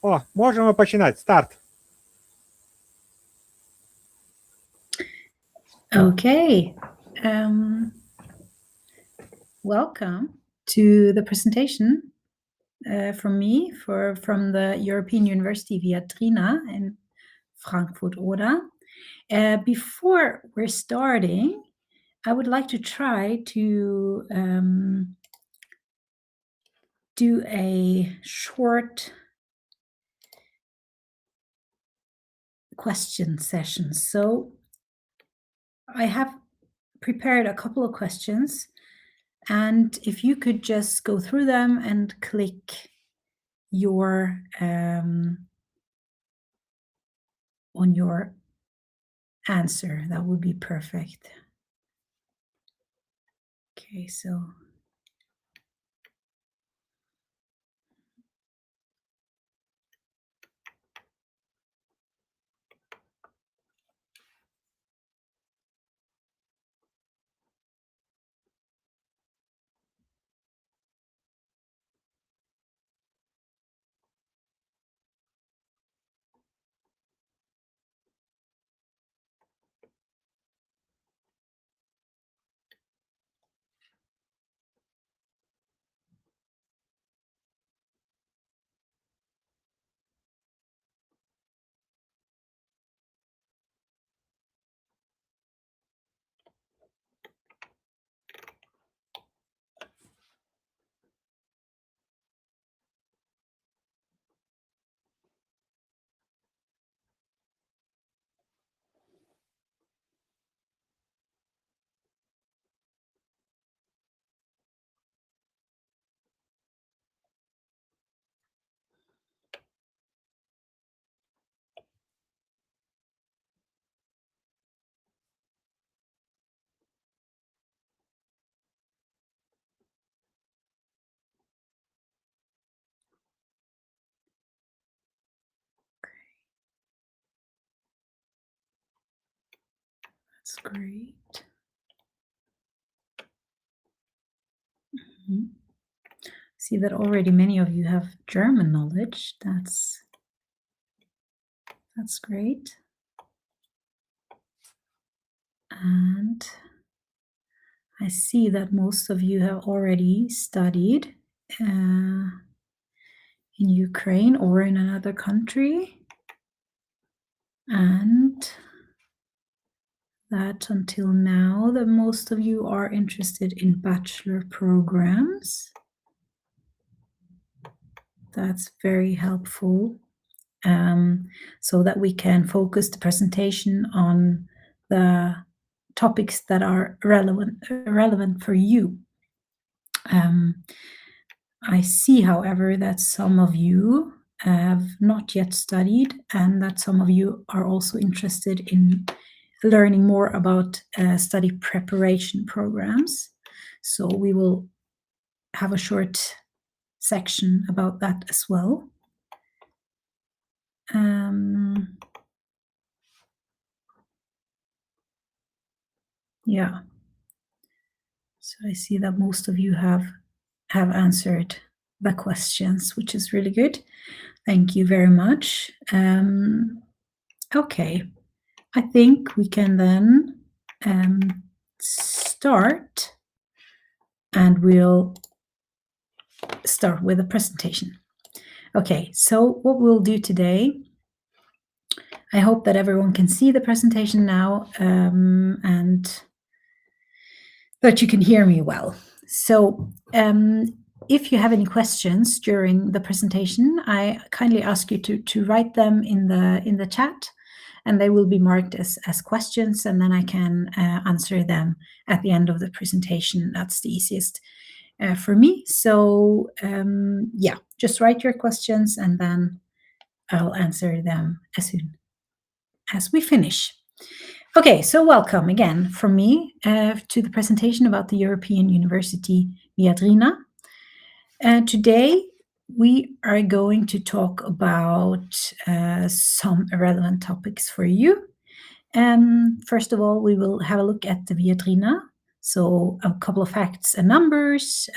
О, можемо починати. Старт. Okay. Welcome to the presentation from me from the European University Viadrina in Frankfurt, Oder. Before we're starting, I would like to try to do a short question session. So I have prepared a couple of questions, and if you could just go through them and click your on your answer, that would be perfect. Okay, so that's great. See that already many of you have German knowledge. That's great. And I see that most of you have already studied in Ukraine or in another country, and that until now that most of you are interested in bachelor programs. That's very helpful, so that we can focus the presentation on the topics that are relevant for you. I see, however, that some of you have not yet studied, and that some of you are also interested in learning more about study preparation programs. So we will have a short section about that as well. Yeah. So I see that most of you have answered the questions, which is really good. Thank you very much. Okay, I think we can then start, and we'll start with a presentation. Okay, so what we'll do today, I hope that everyone can see the presentation now, and that you can hear me well. So if you have any questions during the presentation, I kindly ask you to write them in the chat, and they will be marked as questions, and then I can answer them at the end of the presentation. That's the easiest for me. So yeah, just write your questions, and then I'll answer them as soon as we finish. Okay, so welcome again from me to the presentation about the European University Viadrina. Today we are going to talk about some relevant topics for you. First of all, we will have a look at the Viadrina, So a couple of facts and numbers,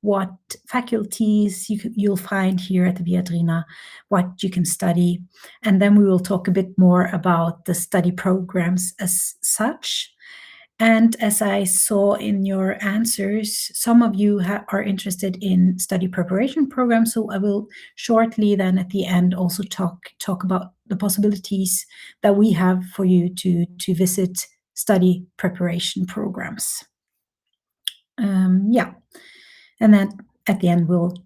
what faculties you'll find here at the Viadrina, what you can study, and then we will talk a bit more about the study programs as such. And as I saw in your answers, some of you are interested in study preparation programs, so I will shortly then at the end also talk about the possibilities that we have for you to visit study preparation programs. Yeah, and then at the end we'll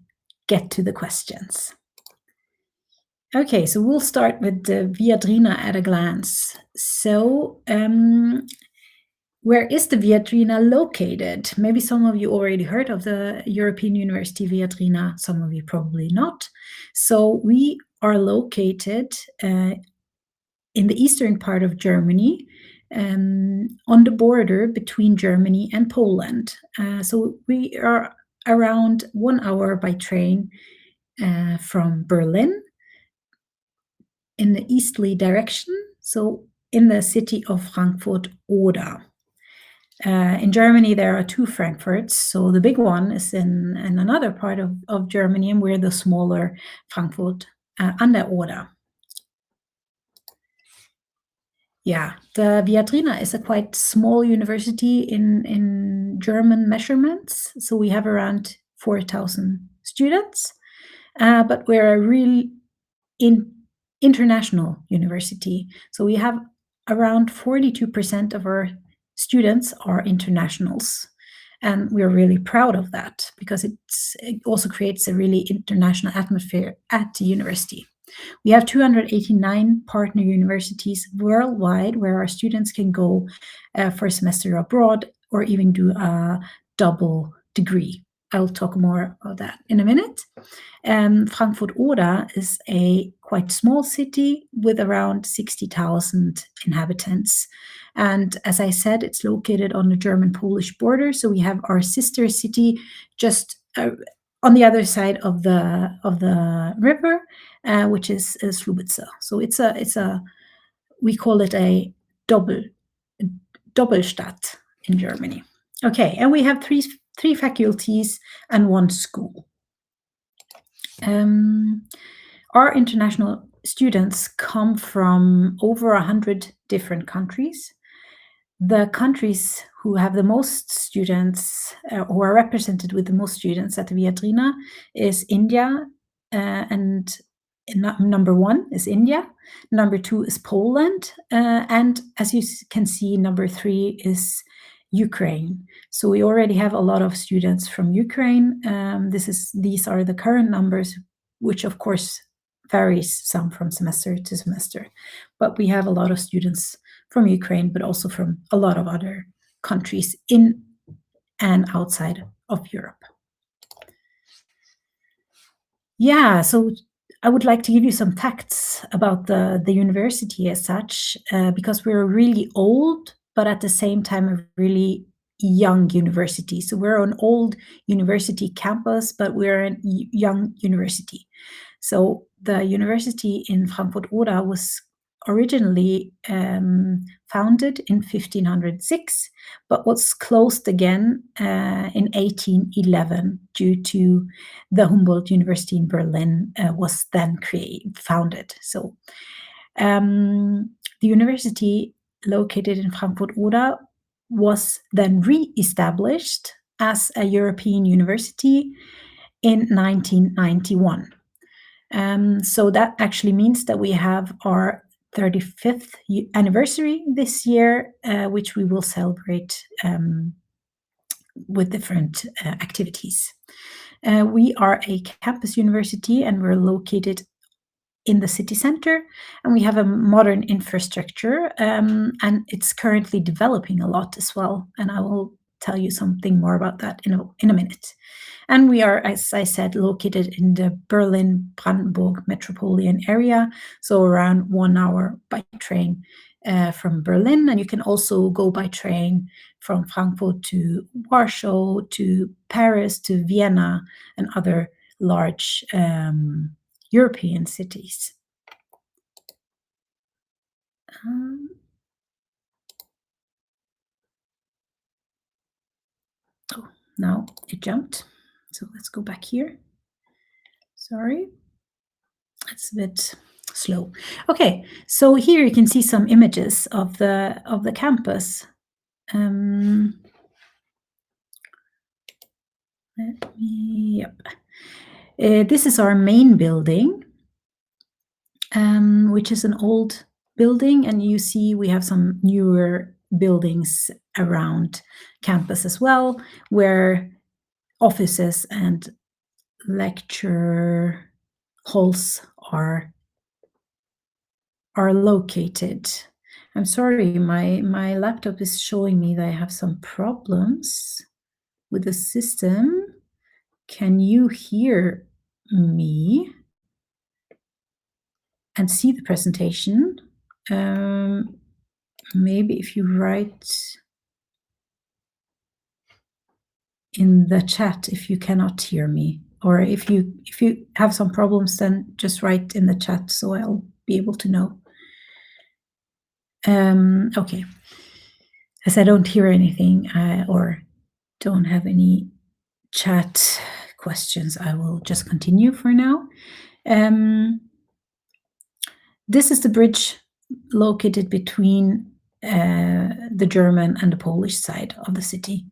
get to the questions. Okay, so we'll start with the Viadrina at a glance. So where is the Viadrina located? Maybe some of you already heard of the European University Viadrina, some of you probably not. So we are located in the eastern part of Germany, on the border between Germany and Poland. So we are around 1 hour by train from Berlin in the easterly direction, so in the city of Frankfurt Oder. In Germany, there are 2 Frankfurts. So the big one is in another part of Germany, and we're the smaller Frankfurt an der Oder. Yeah, the Viadrina is a quite small university in German measurements. So we have around 4,000 students, but we're a real international university. So we have around 42% of our students are internationals. And we're really proud of that because it also creates a really international atmosphere at the university. We have 289 partner universities worldwide where our students can go for a semester abroad or even do a double degree. I'll talk more about that in a minute. Frankfurt Oder is a quite small city with around 60,000 inhabitants. And as I said, it's located on the German-Polish border. So we have our sister city just on the other side of the river, which is Slubice. So we call it a Doppelstadt in Germany. Okay, and we have three faculties and 1 school. Our international students come from over 100 different countries. The countries who have the most students, who are represented with the most students at the Viadrina is India, and number 1 is India, number 2 is Poland, and as you can see, number 3 is Ukraine. So we already have a lot of students from Ukraine. These are the current numbers, which of course varies some from semester to semester. But we have a lot of students from Ukraine, but also from a lot of other countries in and outside of Europe. Yeah, so I would like to give you some facts about the university as such, because we're really old, but at the same time a really young university. So we're an old university campus, but we're a young university. So the university in Frankfurt Oder was originally founded in 1506, but was closed again in 1811 due to the Humboldt University in Berlin was then founded. So the university located in Frankfurt Oder was then re-established as a European university in 1991. So that actually means that we have our 35th anniversary this year, which we will celebrate with different activities. We are a campus university and we're located in the city center, and we have a modern infrastructure, and it's currently developing a lot as well. And I will tell you something more about that in a minute. And we are, as I said, located in the Berlin-Brandenburg metropolitan area, so around 1 hour by train from Berlin. And you can also go by train from Frankfurt to Warsaw, to Paris, to Vienna, and other large European cities. now it jumped. So let's go back here. Sorry, it's a bit slow. Okay, so here you can see some images of the campus. This is our main building, which is an old building, and you see we have some newer buildings around campus as well, where offices and lecture halls are located. I'm sorry, my laptop is showing me that I have some problems with the system. Can you hear me and see the presentation? Maybe if you write in the chat if you cannot hear me, or if you have some problems, then just write in the chat so I'll be able to know. Okay, as I don't hear anything or don't have any chat questions, I will just continue for now. This is the bridge located between the German and the Polish side of the city.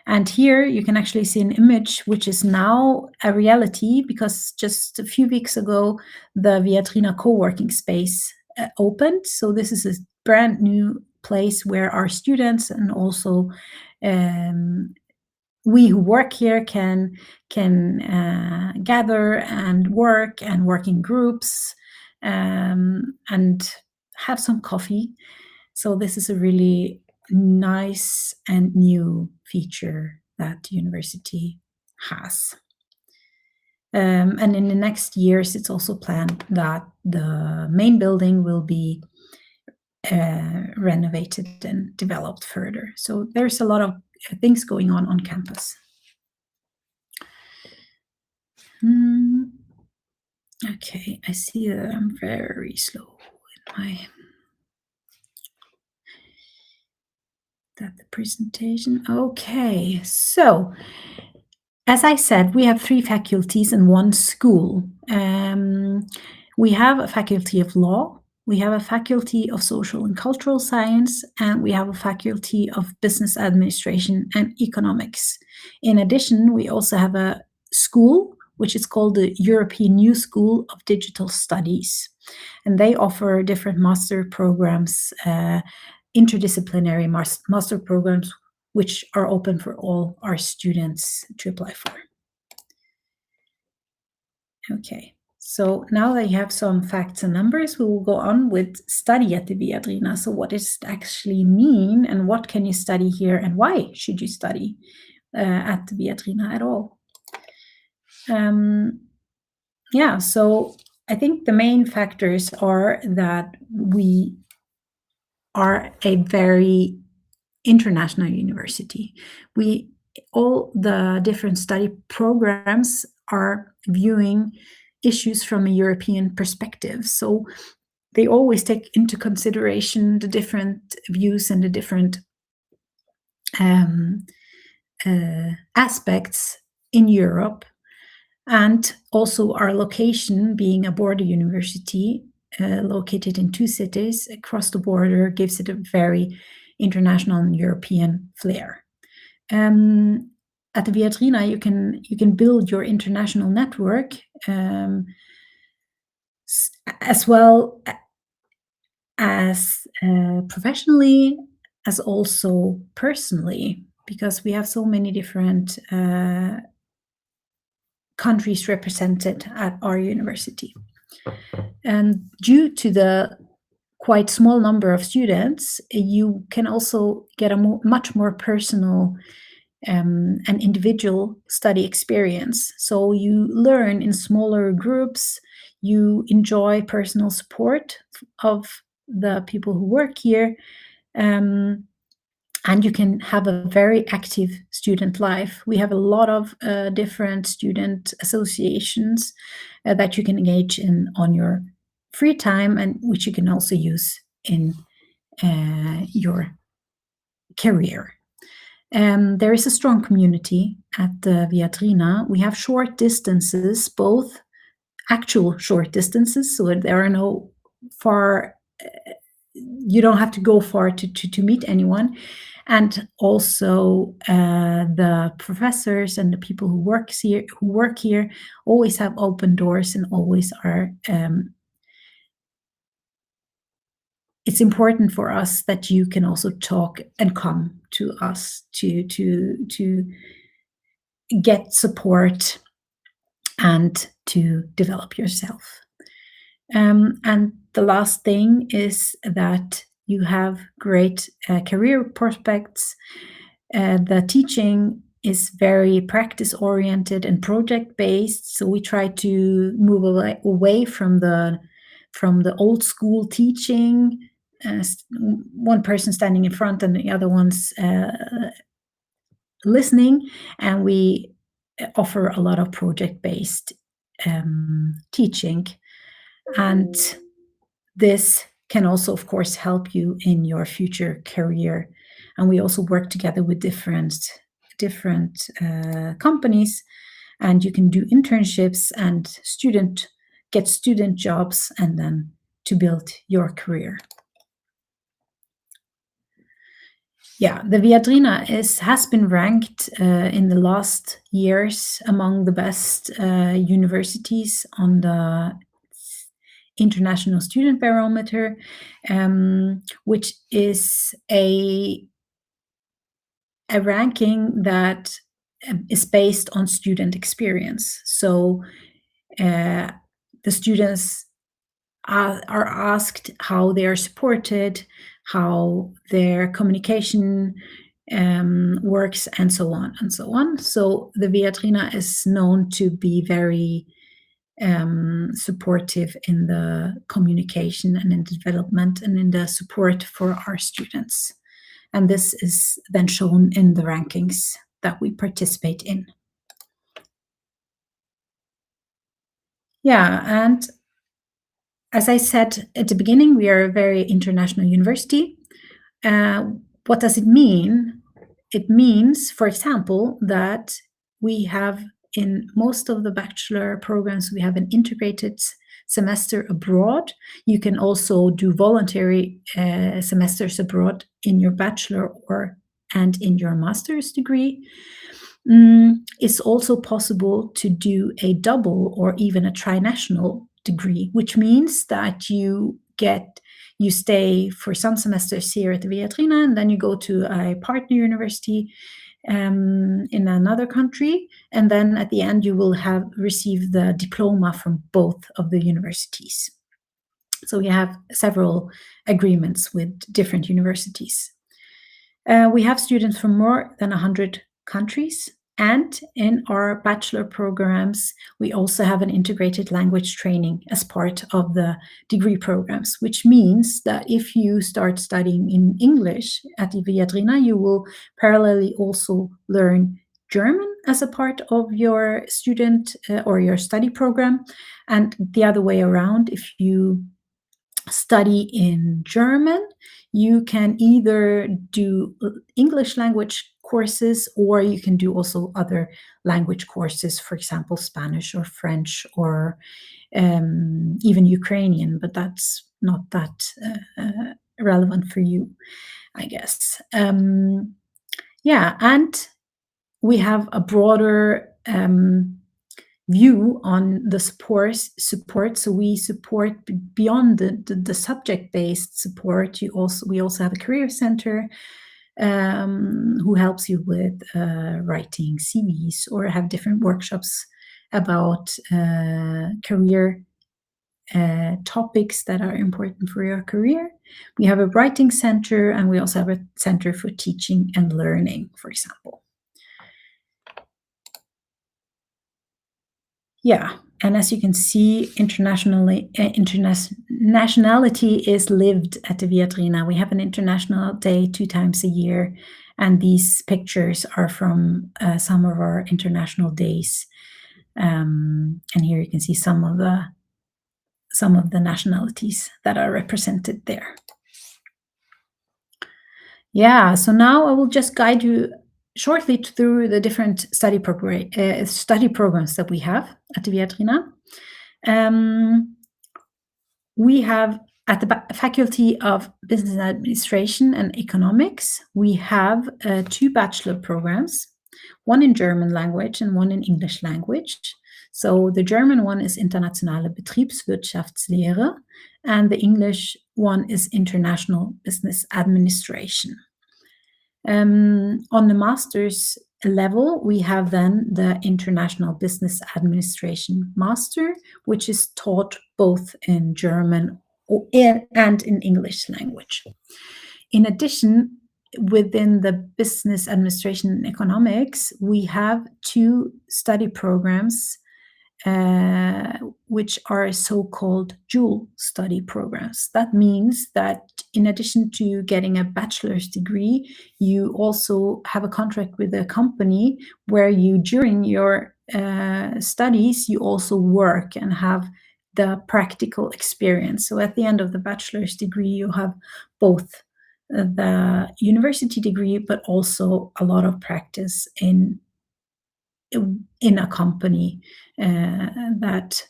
And here you can actually see an image which is now a reality, because just a few weeks ago the Viadrina co-working space opened. So this is a brand new place where our students and also we who work here can gather and work in groups and have some coffee. So this is a really nice and new feature that the university has. And in the next years, it's also planned that the main building will be renovated and developed further. So there's a lot of things going on campus. Okay, I see that I'm very slow in the presentation. Okay, so as I said, we have 3 faculties and 1 school. We have a faculty of law, we have a faculty of social and cultural science, and we have a faculty of business administration and economics. In addition, we also have a school, which is called the European New School of Digital Studies. And they offer different master programs, interdisciplinary master programs, which are open for all our students to apply for. Okay, so now that you have some facts and numbers, we will go on with study at the Viadrina. So what does it actually mean, and what can you study here, and why should you study at the Viadrina at all? Yeah, so I think the main factors are that we are a very international university. All the different study programs are viewing issues from a European perspective. So they always take into consideration the different views and the different aspects in Europe. And also our location, being a border university located in 2 cities across the border, gives it a very international and European flair. At the Viadrina, you can build your international network as well as professionally, as also personally, because we have so many different countries represented at our university. And due to the quite small number of students, you can also get a much more personal and individual study experience. So you learn in smaller groups, you enjoy personal support of the people who work here, and you can have a very active student life. We have a lot of different student associations that you can engage in on your free time, and which you can also use in your career. There is a strong community at the Viadrina, we have short distances, both actual short distances, so there are no far, you don't have to go far to meet anyone, and also the professors and the people who work here always have open doors and always are. It's important for us that you can also talk and come to us to get support and to develop yourself. And the last thing is that you have great career prospects. The teaching is very practice-oriented and project-based, so we try to move away from the old school teaching, one person standing in front and the other one's listening, and we offer a lot of project-based teaching. And this can also, of course, help you in your future career. And we also work together with different companies, and you can do internships and get student jobs, and then to build your career. Yeah, the Viadrina has been ranked in the last years among the best universities on the International Student Barometer, which is a ranking that is based on student experience. So the students are asked how they are supported, how their communication works, and so on and so on. So the Viadrina is known to be very supportive in the communication and in the development and in the support for our students. And this is then shown in the rankings that we participate in. Yeah, and as I said at the beginning, we are a very international university. What does it mean? It means, for example, that we have in most of the bachelor programs, we have an integrated semester abroad. You can also do voluntary semesters abroad in your bachelor and in your master's degree. It's also possible to do a double or even a trinational degree, which means that you stay for some semesters here at the Viadrina, and then you go to a partner university in another country, and then at the end you will have received the diploma from both of the universities. So we have several agreements with different universities. We have students from more than 100 countries, and in our bachelor programs, we also have an integrated language training as part of the degree programs, which means that if you start studying in English at the Viadrina, you will parallelly also learn German as a part of your student or your study program. And the other way around, if you study in German, you can either do English language courses, or you can do also other language courses, for example, Spanish or French or even Ukrainian, but that's not that relevant for you, I guess. Yeah, and we have a broader view on the support. So we support beyond the subject-based support. We also have a career center who helps you with writing CVs or have different workshops about career topics that are important for your career. We have a writing center, and we also have a center for teaching and learning, for example. Yeah, and as you can see, internationality is lived at the Viadrina. We have an international day 2 times a year, and these pictures are from some of our international days. And here you can see some of the nationalities that are represented there. Yeah, so now I will just guide you shortly through the different study programs that we have at the Viadrina. We have at the Faculty of Business Administration and Economics, we have 2 bachelor programs, one in German language and one in English language. So the German one is Internationale Betriebswirtschaftslehre, and the English one is International Business Administration. On the master's level, we have then the International Business Administration Master, which is taught both in German and in English language. In addition, within the Business Administration and Economics, we have 2 study programs which are so-called dual study programs. That means that in addition to getting a bachelor's degree, you also have a contract with a company where you, during your studies, you also work and have the practical experience. So at the end of the bachelor's degree, you have both the university degree, but also a lot of practice in a company that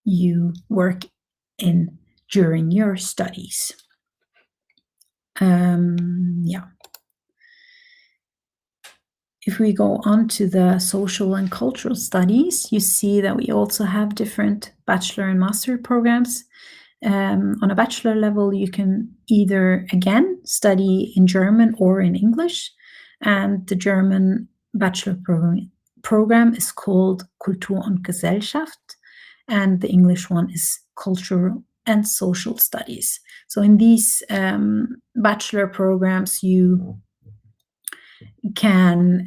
you work in during your studies. If we go on to the social and cultural studies, you see that we also have different bachelor and master programs. On a bachelor level, you can either, again, study in German or in English, and the German bachelor program is called Kultur und Gesellschaft, and the English one is Cultural and Social Studies. So in these bachelor programs, you can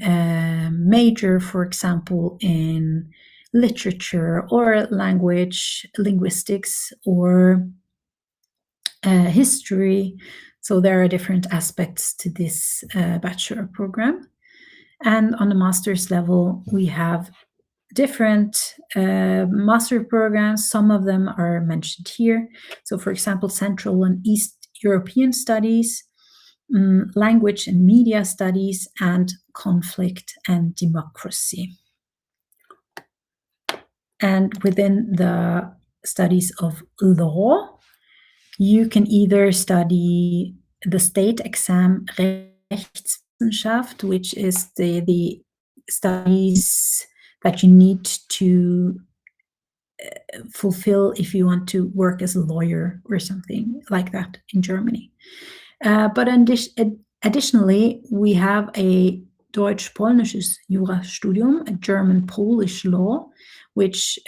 major, for example, in literature or linguistics or history. So there are different aspects to this bachelor program. And on the master's level, we have different master programs. Some of them are mentioned here. So for example, Central and East European Studies, Language and Media Studies, and Conflict and Democracy. And within the studies of law, you can either study the state exam Rechtswissenschaft, which is the studies that you need to fulfill if you want to work as a lawyer or something like that in Germany. But additionally, we have a Deutsch-Polnisches Jurastudium, a German-Polish law, which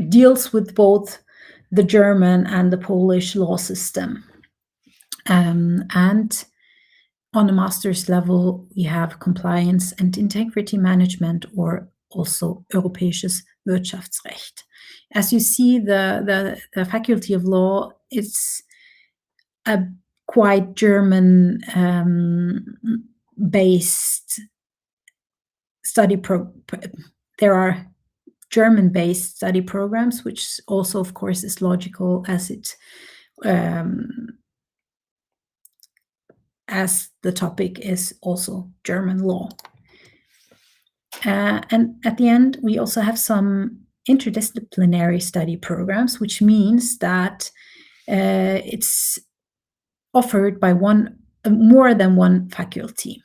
deals with both the German and the Polish law system. And on a master's level, we have Compliance and Integrity Management, or also Europäisches Wirtschaftsrecht. As you see, the Faculty of Law, it's a quite German based study there are German-based study programs, which also, of course, is logical as it as the topic is also German law. And at the end, we also have some interdisciplinary study programs, which means that it's offered by more than one faculty.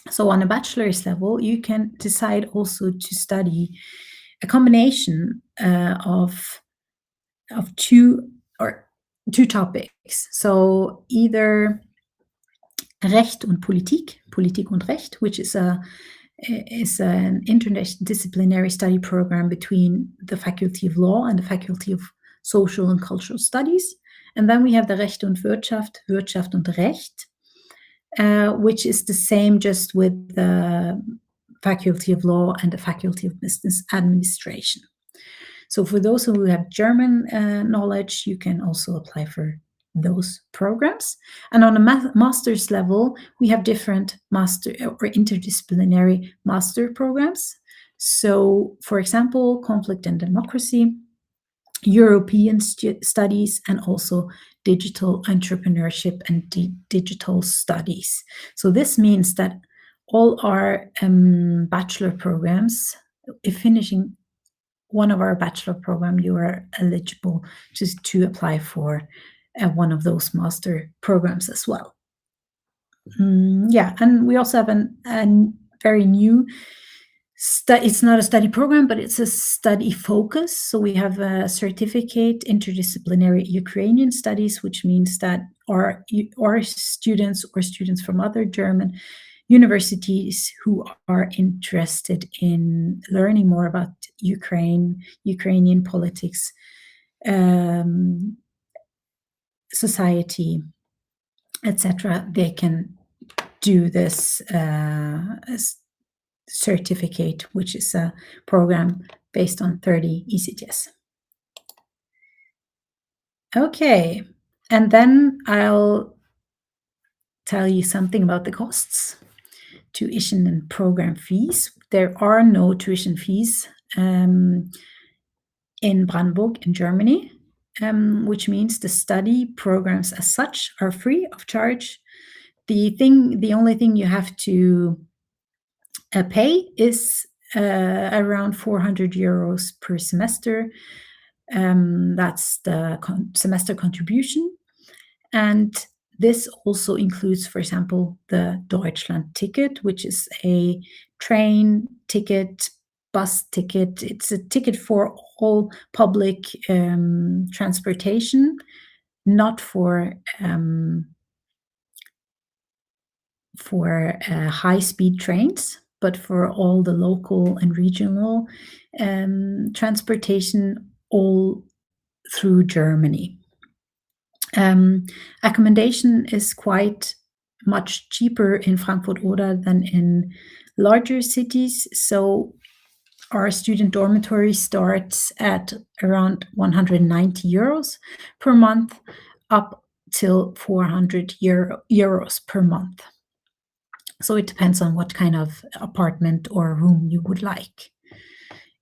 So on a bachelor's level, you can decide also to study a combination of two topics. So either Recht und Politik, Politik und Recht, which is an interdisciplinary study program between the Faculty of Law and the Faculty of Social and Cultural Studies. And then we have the Recht und Wirtschaft, Wirtschaft und Recht, which is the same just with the Faculty of Law and the Faculty of Business Administration. So for those who have German knowledge, you can also apply for those programs. And on a master's level, we have different master or interdisciplinary master programs. So for example, Conflict and Democracy, European Studies, and also digital entrepreneurship and digital studies. So this means that all our bachelor programs, if finishing one of our bachelor program, you are eligible to apply for one of those master programs as well. Yeah, and we also have a very new it's not a study program, but it's a study focus. So we have a certificate, Interdisciplinary Ukrainian Studies, which means that our students or students from other German universities who are interested in learning more about Ukrainian politics, society, etc., they can do this certificate, which is a program based on 30 ECTS. Okay, and then I'll tell you something about the costs, tuition and program fees. There are no tuition fees in Brandenburg in Germany, which means the study programs as such are free of charge. The only thing you have to pay is around 400 euros per semester. That's the semester contribution. And this also includes, for example, the Deutschlandticket, which is a train ticket, bus ticket. It's a ticket for all public transportation, not for high-speed trains, but for all the local and regional transportation all through Germany. Accommodation is quite much cheaper in Frankfurt Oder than in larger cities. So our student dormitory starts at around 190 euros per month, up till 400 euros per month. So it depends on what kind of apartment or room you would like.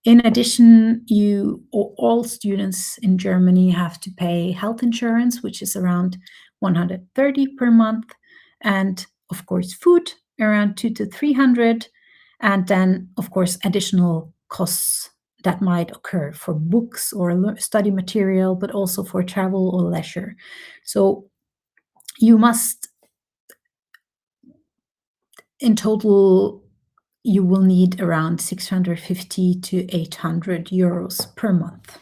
In addition, all students in Germany have to pay health insurance, which is around 130 per month, and of course food around 200 to 300, and then of course additional costs that might occur for books or study material, but also for travel or leisure. So you must, in total, you will need around 650 to 800 euros per month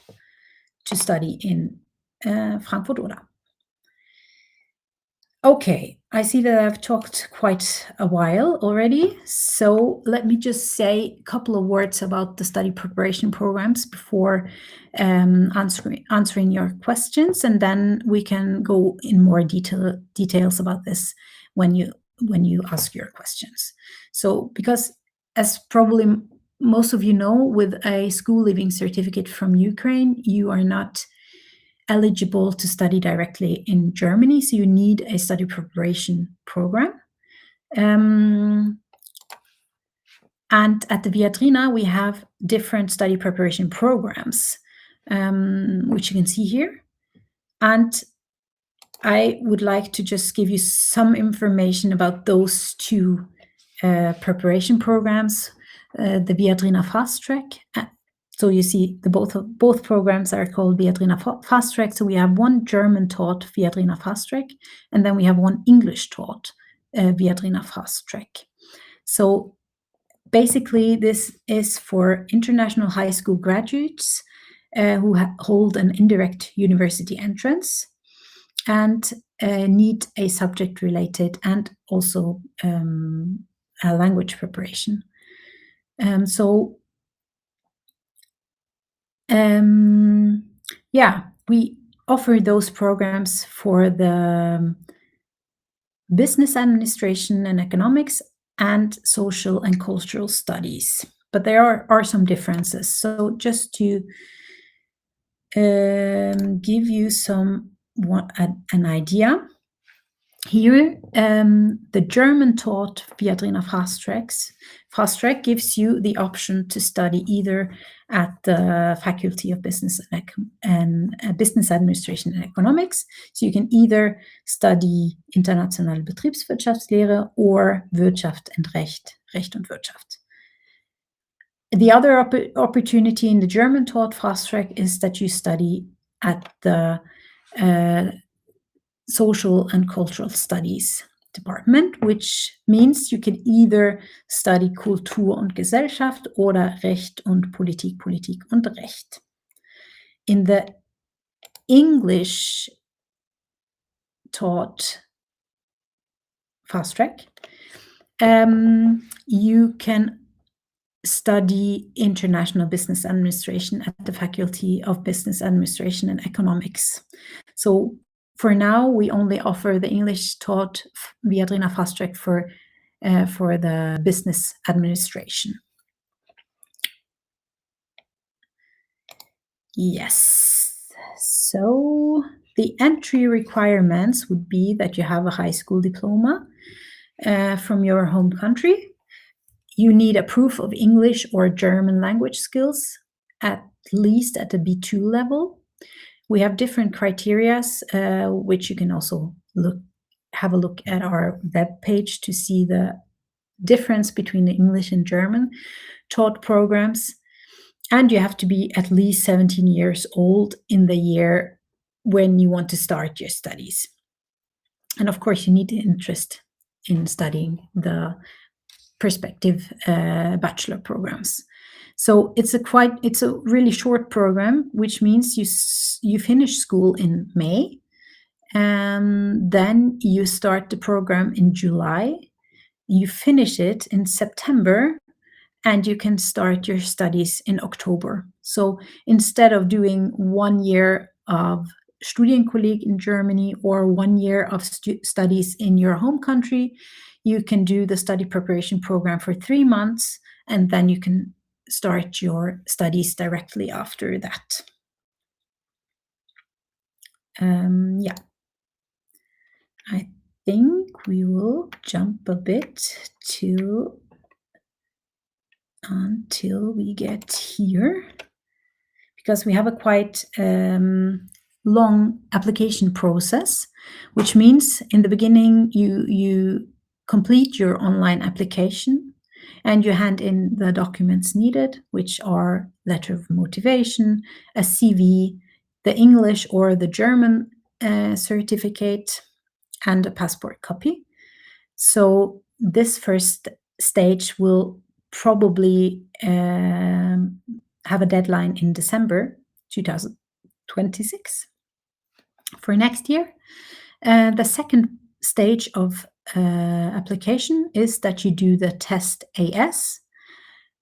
to study in Frankfurt Oder. Okay, I see that I've talked quite a while already, so let me just say a couple of words about the study preparation programs before answering your questions, and then we can go in more details about this when you ask your questions. So, because as probably most of you know, with a school leaving certificate from Ukraine, you are not eligible to study directly in Germany, so you need a study preparation program. And at the Viadrina, we have different study preparation programs, which you can see here. And I would like to just give you some information about those two preparation programs, the Viadrina Fast Track. So you see both programs are called Viadrina Fast Track. So we have one German taught Viadrina Fast Track, and then we have one English taught Viadrina Fast Track. So basically this is for international high school graduates who hold an indirect university entrance and need a subject related and also a language preparation. Yeah, we offer those programs for the business administration and economics and social and cultural studies, but there are some differences. So just to give you an idea, here the German taught Viadrina Fast Tracks Fast Track gives you the option to study either at the Faculty of Business and Business Administration and Economics. So you can either study Internationale Betriebswirtschaftslehre or Wirtschaft und Recht, Recht und Wirtschaft. The other opportunity in the German taught Fast Track is that you study at the Social and Cultural Studies department, which means you can either study Kultur und Gesellschaft oder Recht und Politik, Politik und Recht. In the English taught Fast Track, you can study International Business Administration at the Faculty of Business Administration and Economics. So for now, we only offer the English taught Viadrina Fast Track for the business administration. Yes. So the entry requirements would be that you have a high school diploma from your home country. You need a proof of English or German language skills, at least at the B2 level. We have different criteria, which you can also have a look at our web page to see the difference between the English and German taught programs. And you have to be at least 17 years old in the year when you want to start your studies. And of course, you need the interest in studying the perspective bachelor programs. So it's a really short program, which means you finish school in May, and then you start the program in July. You finish it in September, and you can start your studies in October. So instead of doing 1 year of Studienkolleg in Germany or 1 year of studies in your home country, you can do the study preparation program for 3 months, and then you can start your studies directly after that. Yeah, I think we will jump a bit until we get here, because we have a quite long application process, which means in the beginning you complete your online application and you hand in the documents needed, which are letter of motivation, a CV, the English or the German certificate, and a passport copy. So this first stage will probably have a deadline in December 2026 for next year. The second stage of application is that you do the TestAS.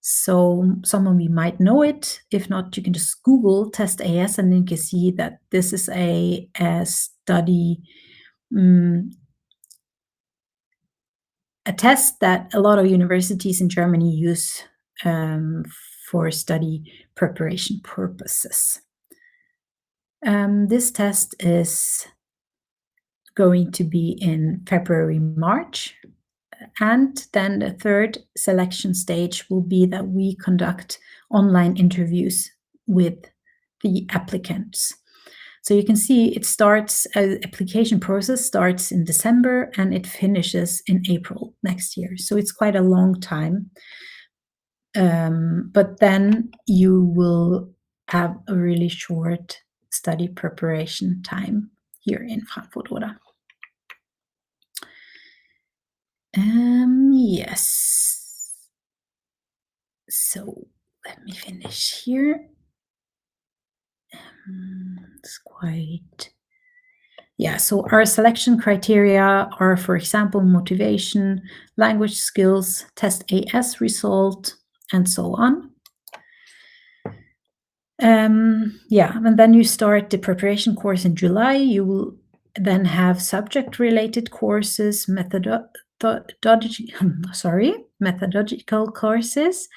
So some of you might know it. If not, you can just Google TestAS and then you can see that this is a study, a test that a lot of universities in Germany use for study preparation purposes. This test is going to be in February, March. And then the third selection stage will be that we conduct online interviews with the applicants. So you can see it starts, application process starts in December and it finishes in April next year. So it's quite a long time. But then you will have a really short study preparation time here in Frankfurt, Oder. Yes. So let me finish here. It's quite, yeah. So our selection criteria are, for example, motivation, language skills, TestAS result, and so on. Yeah, and then you start the preparation course in July. You will then have subject-related courses, methodological courses,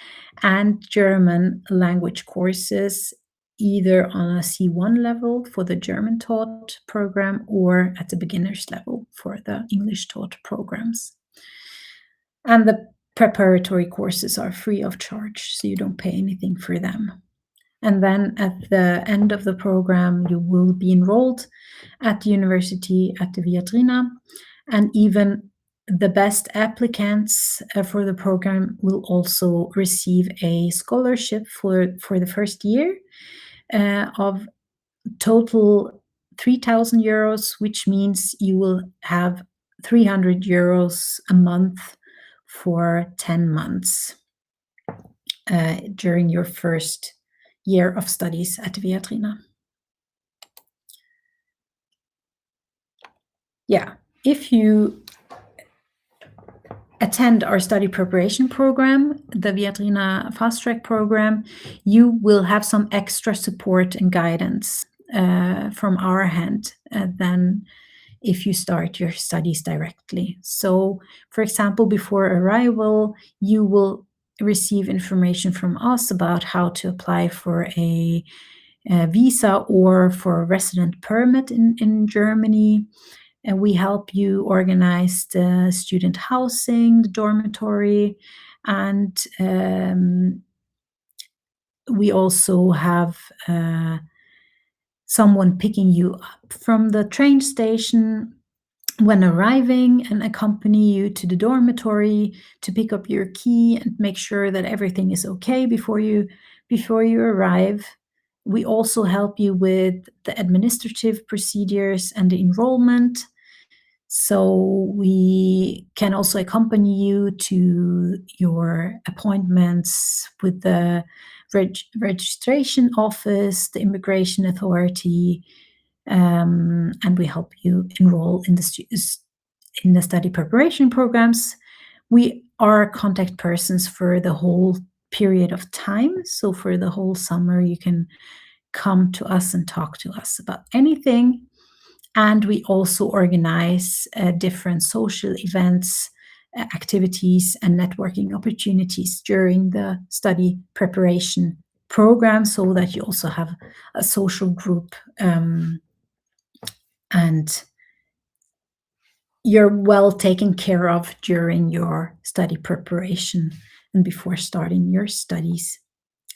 and German language courses, either on a C1 level for the German taught program or at the beginner's level for the English taught programs. And the preparatory courses are free of charge, so you don't pay anything for them. And then at the end of the program, you will be enrolled at the university at the Viadrina, and even the best applicants for the program will also receive a scholarship for the first year of total 3,000 euros, which means you will have 300 euros a month for 10 months during your first year of studies at Viadrina. Yeah, if you attend our study preparation program, the Viadrina Fast Track program, you will have some extra support and guidance from our hand than if you start your studies directly. So, for example, before arrival, you will receive information from us about how to apply for a visa or for a resident permit in Germany. And we help you organize the student housing, the dormitory, and we also have someone picking you up from the train station when arriving and accompany you to the dormitory to pick up your key and make sure that everything is okay before you arrive. We also help you with the administrative procedures and the enrollment. So we can also accompany you to your appointments with the registration office, the immigration authority, and we help you enroll in the study preparation programs. We are contact persons for the whole period of time. So for the whole summer, you can come to us and talk to us about anything. And we also organize different social events, activities, and networking opportunities during the study preparation program, so that you also have a social group and you're well taken care of during your study preparation and before starting your studies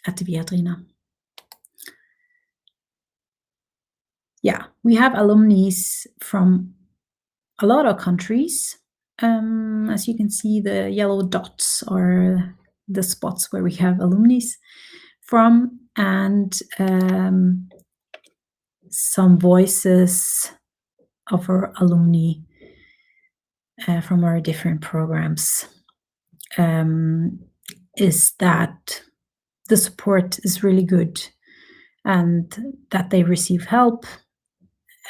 at the Viadrina. Yeah, we have alumni from a lot of countries. As you can see, the yellow dots are the spots where we have alumni from, and some voices of our alumni from our different programs is that the support is really good and that they receive help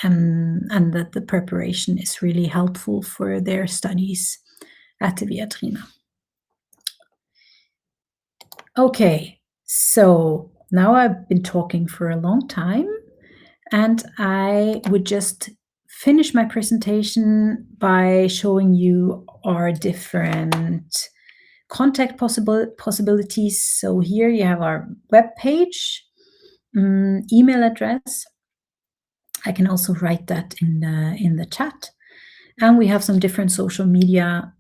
and that the preparation is really helpful for their studies at the Viadrina. Okay, so now I've been talking for a long time, and I would just finish my presentation by showing you our different contact possibilities. So here you have our web page, email address. I can also write that in the chat. And we have some different social media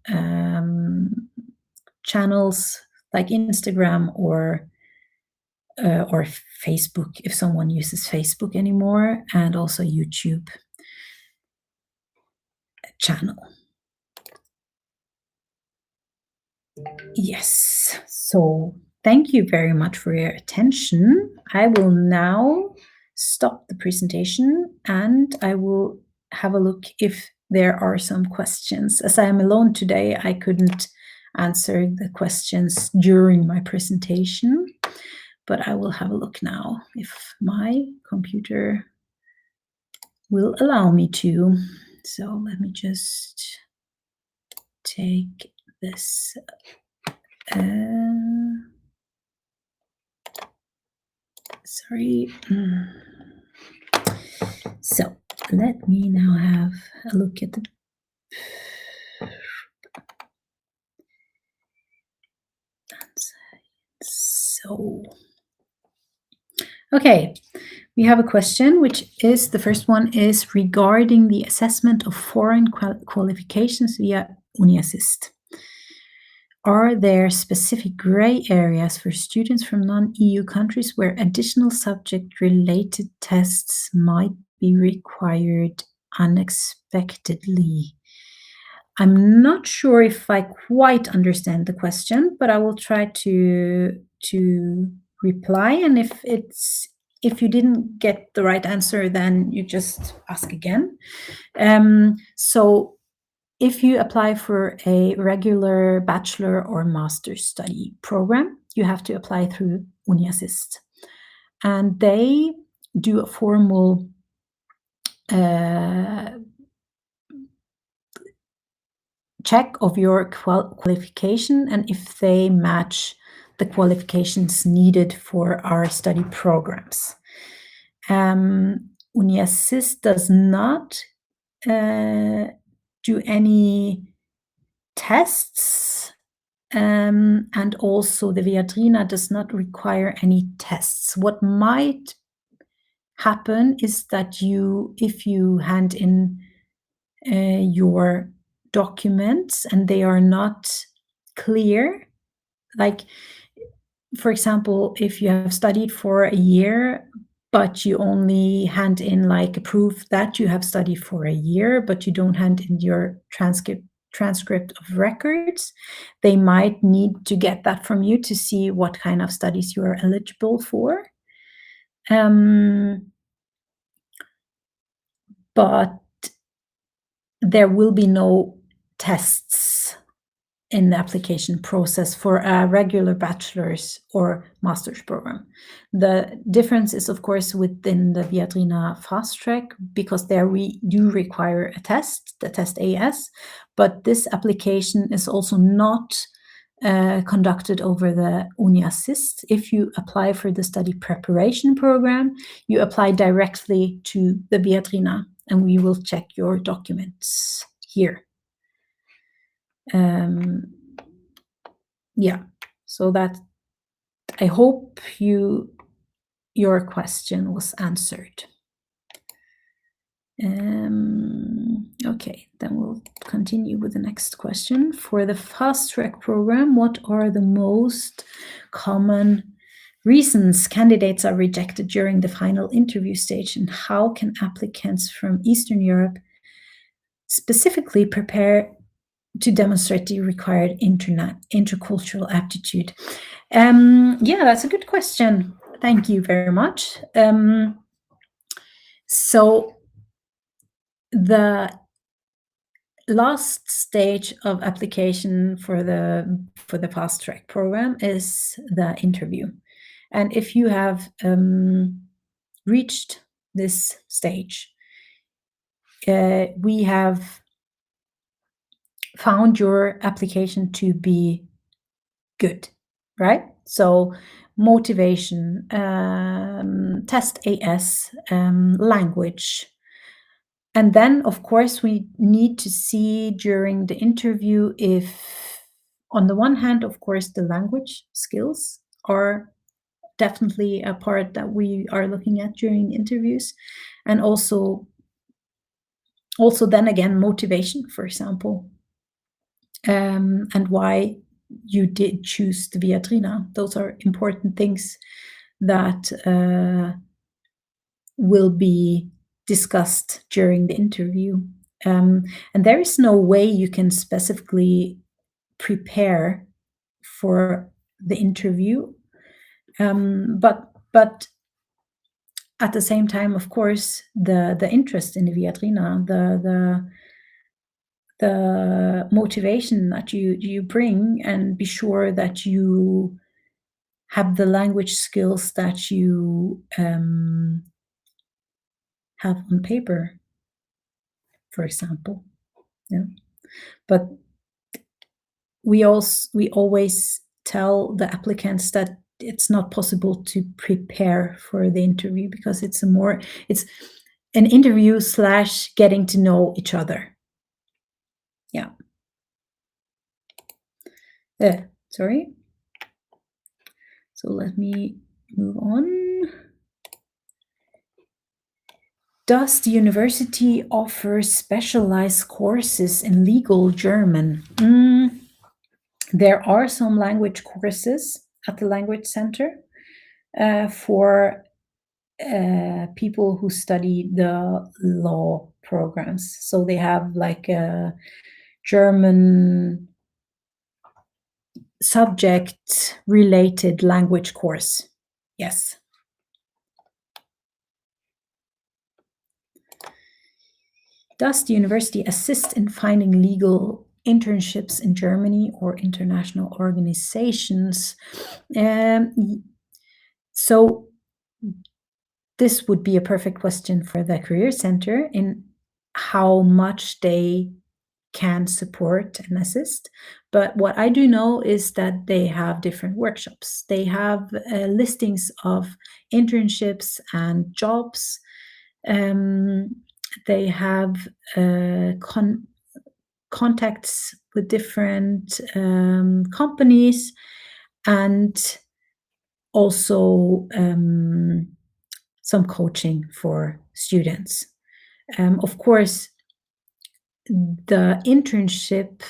channels like Instagram or Facebook, if someone uses Facebook anymore, and also YouTube channel. Yes, so thank you very much for your attention. I will now stop the presentation and I will have a look if there are some questions. As I am alone today, I couldn't answer the questions during my presentation, but I will have a look now if my computer will allow me to. So let me just take this. Sorry. So let me now have a look at the. So, okay, we have a question, which is, the first one is regarding the assessment of foreign qualifications via uni-assist. are there specific gray areas for students from non-EU countries where additional subject-related tests might be required unexpectedly? I'm not sure if I quite understand the question, but I will try to reply. And if you didn't get the right answer, then you just ask again. So if you apply for a regular bachelor or master's study program, you have to apply through uni-assist. And they do a formal check of your qualification and if they match the qualifications needed for our study programs. Uni-assist does not do any tests, and also the Viadrina does not require any tests. What might happen is that if you hand in your documents and they are not clear, like for example, if you have studied for a year but you only hand in like a proof that you have studied for a year but you don't hand in your transcript of records, they might need to get that from you to see what kind of studies you are eligible for. But there will be no tests in the application process for a regular bachelor's or master's program. The difference is, of course, within the Viadrina Fast Track, because there we do require a test, the TestAS, but this application is also not conducted over the uni-assist. If you apply for the study preparation program, you apply directly to the Viadrina, and we will check your documents here. Yeah, so that I hope your question was answered. Okay, then we'll continue with the next question. For the fast track program, what are the most common reasons candidates are rejected during the final interview stage, and how can applicants from Eastern Europe specifically prepare to demonstrate the required intercultural aptitude? Yeah, that's a good question. Thank you very much. So the last stage of application for the fast track program is the interview. And if you have reached this stage, we have found your application to be good, right? So motivation, TestAS, language. And then, of course, we need to see during the interview if, on the one hand, of course, the language skills are definitely a part that we are looking at during interviews. And also then again, motivation, for example, and why you did choose the Viadrina. Those are important things that will be discussed during the interview. And there is no way you can specifically prepare for the interview. But at the same time, of course, the interest in the Viadrina, the motivation that you bring, and be sure that you have the language skills that you have on paper, for example. Yeah, but we always tell the applicants that it's not possible to prepare for the interview, because it's an interview / getting to know each other. Yeah. Sorry. So let me move on. Does the university offer specialized courses in legal German? There are some language courses at the Language Center for people who study the law programs. So they have like a German subject-related language course. Yes. Does the university assist in finding legal internships in Germany or international organizations? So this would be a perfect question for the Career Center in how much they can support and assist. But what I do know is that they have different workshops. They have listings of internships and jobs. They have contacts with different companies, and also some coaching for students. Of course, the internship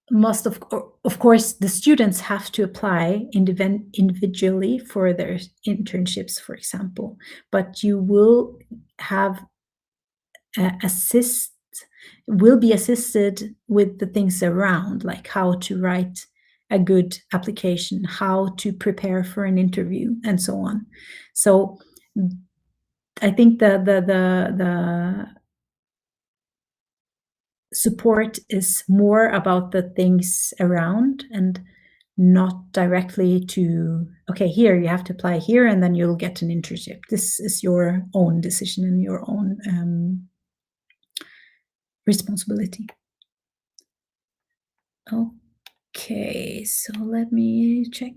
must, of course, the students have to apply individually for their internships, for example, but you will have will be assisted with the things around, like how to write a good application, how to prepare for an interview, and so on. So I think the support is more about the things around and not directly to, okay, here you have to apply here and then you'll get an internship. This is your own decision and your own responsibility. Okay, so let me check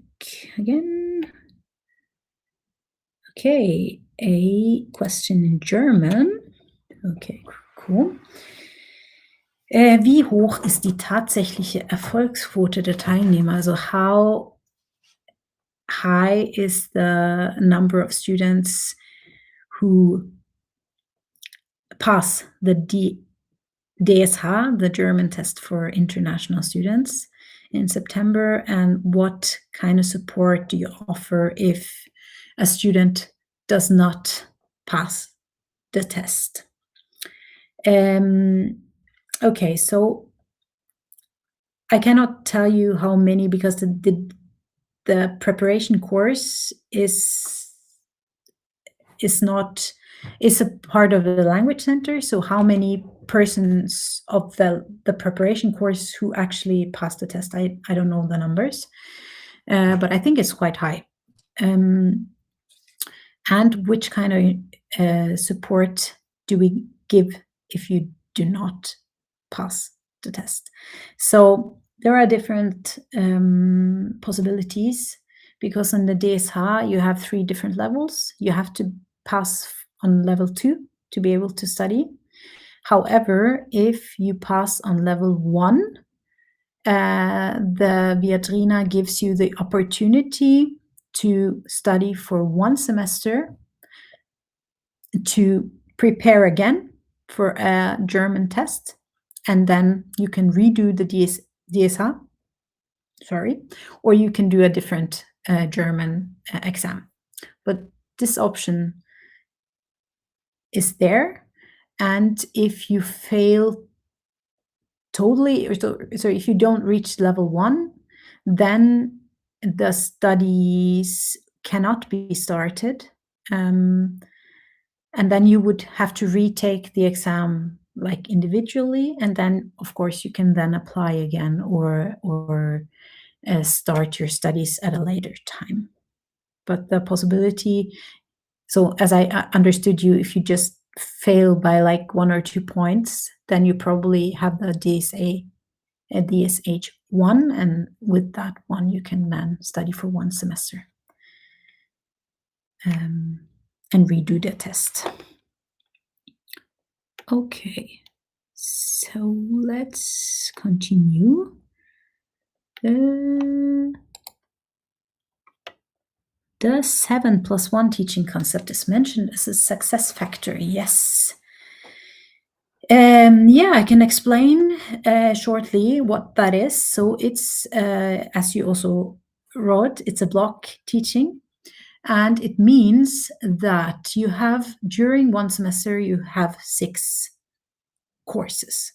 again. Okay, a question in German. Okay, cool. Wie hoch ist die tatsächliche Erfolgsquote der Teilnehmer? Also how high is the number of students who pass the DSH, the German test for international students, in September, and what kind of support do you offer if a student does not pass the test? Okay, so I cannot tell you how many, because the preparation course is a part of the Language Center. So how many persons of the preparation course who actually pass the test, I don't know the numbers, but I think it's quite high. And which kind of support do we give if you do not pass the test? So there are different possibilities, because on the DSH you have 3 different levels. You have to pass on level 2 to be able to study. However, if you pass on level 1, the Viadrina gives you the opportunity to study for 1 semester to prepare again for a German test, and then you can redo the DSH, or you can do a different German exam. But this option is there, and if you fail totally, so if you don't reach level 1, then the studies cannot be started, and then you would have to retake the exam like individually, and then of course you can then apply again or start your studies at a later time. But the possibility, so as I understood you, if you just fail by like 1 or 2 points, then you probably have the DSH 1, and with that one you can then study for 1 semester and redo the test. Okay, so let's continue. The 7+1 teaching concept is mentioned as a success factor. Yes. Yeah, I can explain shortly what that is. So it's, as you also wrote, it's a block teaching. And it means that you have, during one semester, you have 6 courses.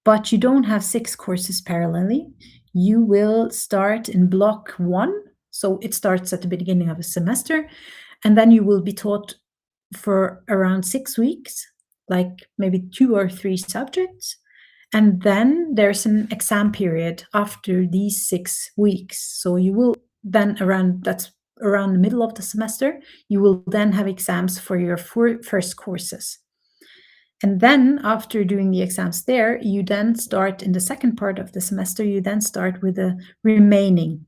But you don't have 6 courses parallelly. You will start in block 1. So it starts at the beginning of a semester. And then you will be taught for around 6 weeks, like maybe 2 or 3 subjects. And then there's an exam period after these 6 weeks. So you will then that's around the middle of the semester, you will then have exams for your first courses. And then after doing the exams there, you then start in the second part of the semester, you then start with the remaining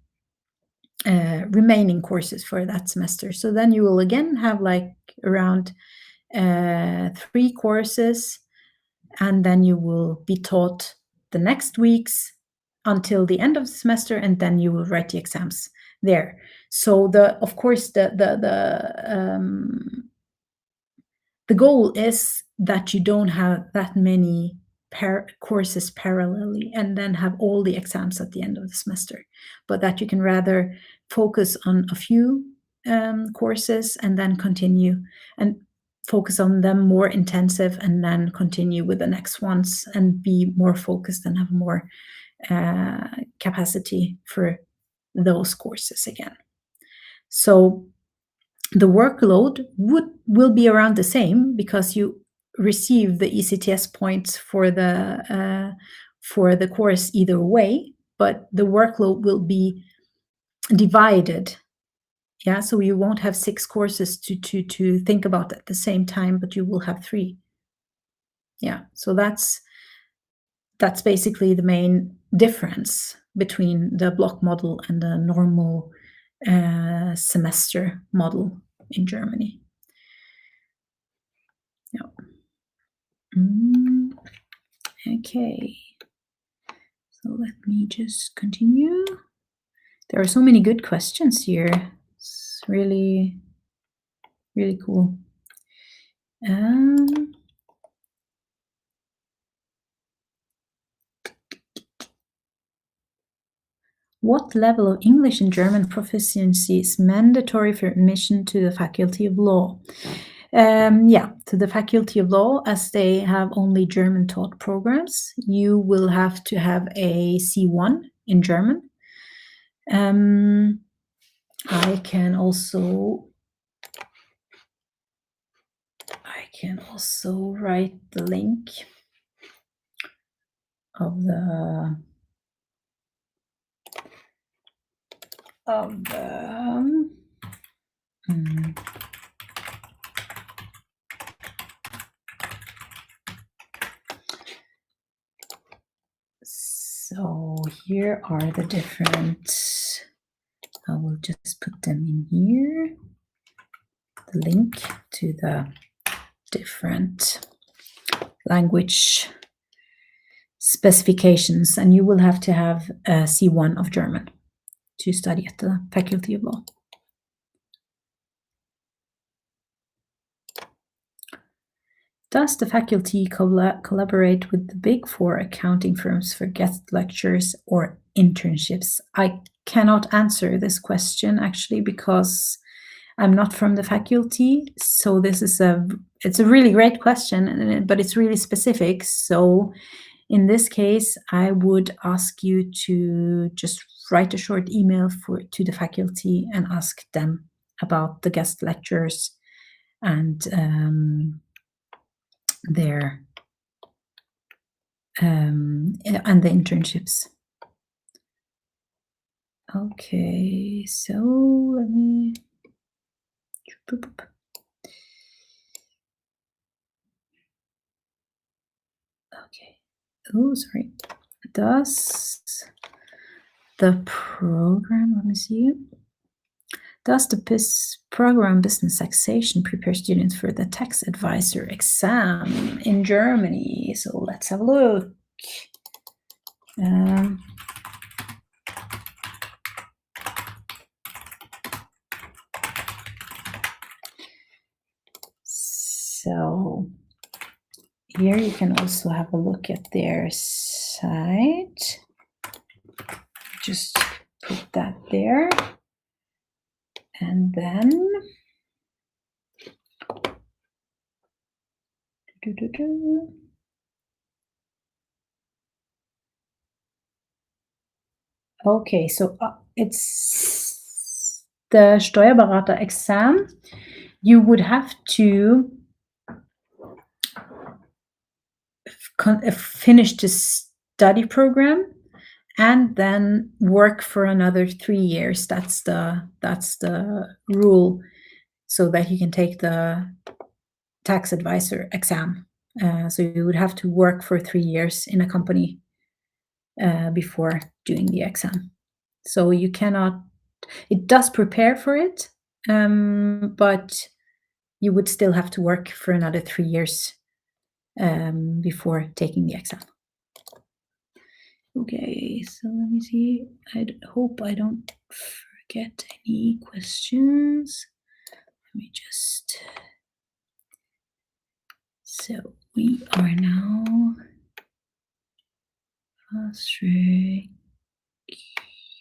courses for that semester. So then you will again have like around 3 courses, and then you will be taught the next weeks until the end of the semester, and then you will write the exams there. So of course the goal is that you don't have that many courses parallelly and then have all the exams at the end of the semester, but that you can rather focus on a few courses and then continue and focus on them more intensive and then continue with the next ones and be more focused and have more capacity for those courses again. So the workload will be around the same because you receive the ECTS points for the course either way, but the workload will be divided. Yeah, so you won't have 6 courses to think about at the same time, but you will have 3. Yeah, so that's basically the main difference between the block model and the normal semester model in Germany. Yeah. Okay, so let me just continue. There are so many good questions here. It's really, really cool. What level of English and German proficiency is mandatory for admission to the Faculty of Law? Yeah, to the Faculty of Law, as they have only German taught programs, you will have to have a C1 in German. I can also write the link of the so here are the different, I will just put them in here, the link to the different language specifications, and you will have to have a C1 of German to study at the Faculty of Law. Does the faculty collaborate with the Big Four accounting firms for guest lectures or internships? I cannot answer this question actually because I'm not from the faculty. So this is it's a really great question, but it's really specific. So in this case, I would ask you to just write a short email to the faculty and ask them about the guest lectures and their and the internships. Okay, so let me. Okay. Oh, sorry. Does the program, let me see. Does the program Business Taxation prepare students for the tax advisor exam in Germany? So let's have a look. So here you can also have a look at their site. Just put that there. And then okay, so it's the Steuerberater exam. You would have to finish the study program and then work for another 3 years. That's the rule, so that you can take the tax advisor exam. So you would have to work for 3 years in a company before doing the exam. So you cannot. It does prepare for it, but you would still have to work for another 3 years before taking the exam. Okay, so let me see. I hope I don't forget any questions. Let me just. So we are now fast track.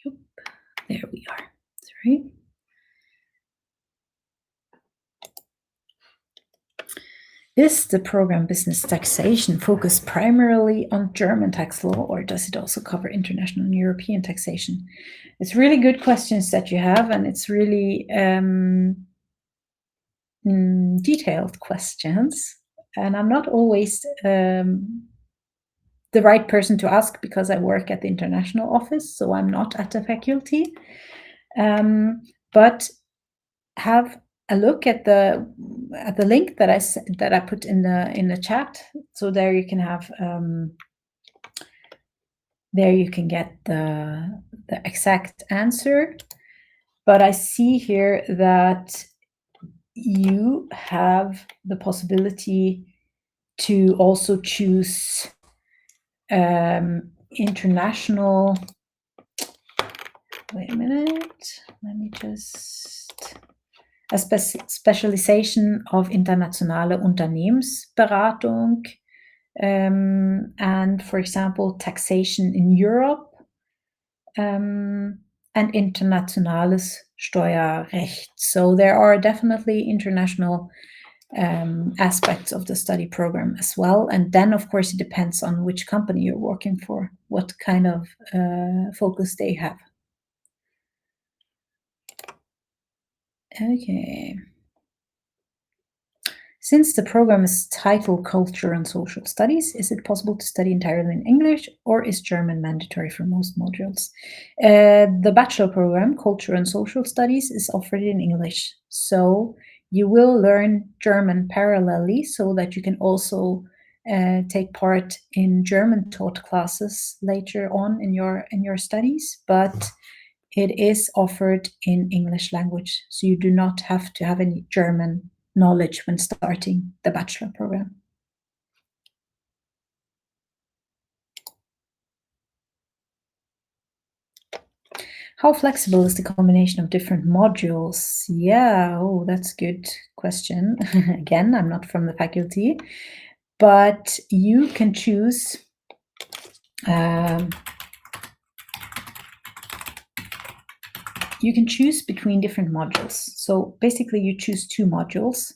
Yep, there we are. Sorry. Is the program Business Taxation focused primarily on German tax law, or does it also cover international and European taxation? It's really good questions that you have, and it's really detailed questions. And I'm not always the right person to ask because I work at the international office, so I'm not at the faculty. But have a look at the link that I put in the chat. So there you can have there you can get the exact answer. But I see here that you have the possibility to also choose international. Wait a minute. Let me just. A specialization of internationale Unternehmensberatung, and, for example, taxation in Europe, and internationales Steuerrecht. So there are definitely international aspects of the study program as well. And then, of course, it depends on which company you're working for, what kind of focus they have. Okay. Since the program is titled Culture and Social Studies, is it possible to study entirely in English, or is German mandatory for most modules? The bachelor program, Culture and Social Studies, is offered in English. So you will learn German parallelly so that you can also take part in German taught classes later on in your studies. But it is offered in English language, so you do not have to have any German knowledge when starting the bachelor program. How flexible is the combination of different modules? Yeah, oh, that's a good question. Again, I'm not from the faculty, but you can choose between different modules. So basically you choose 2 modules,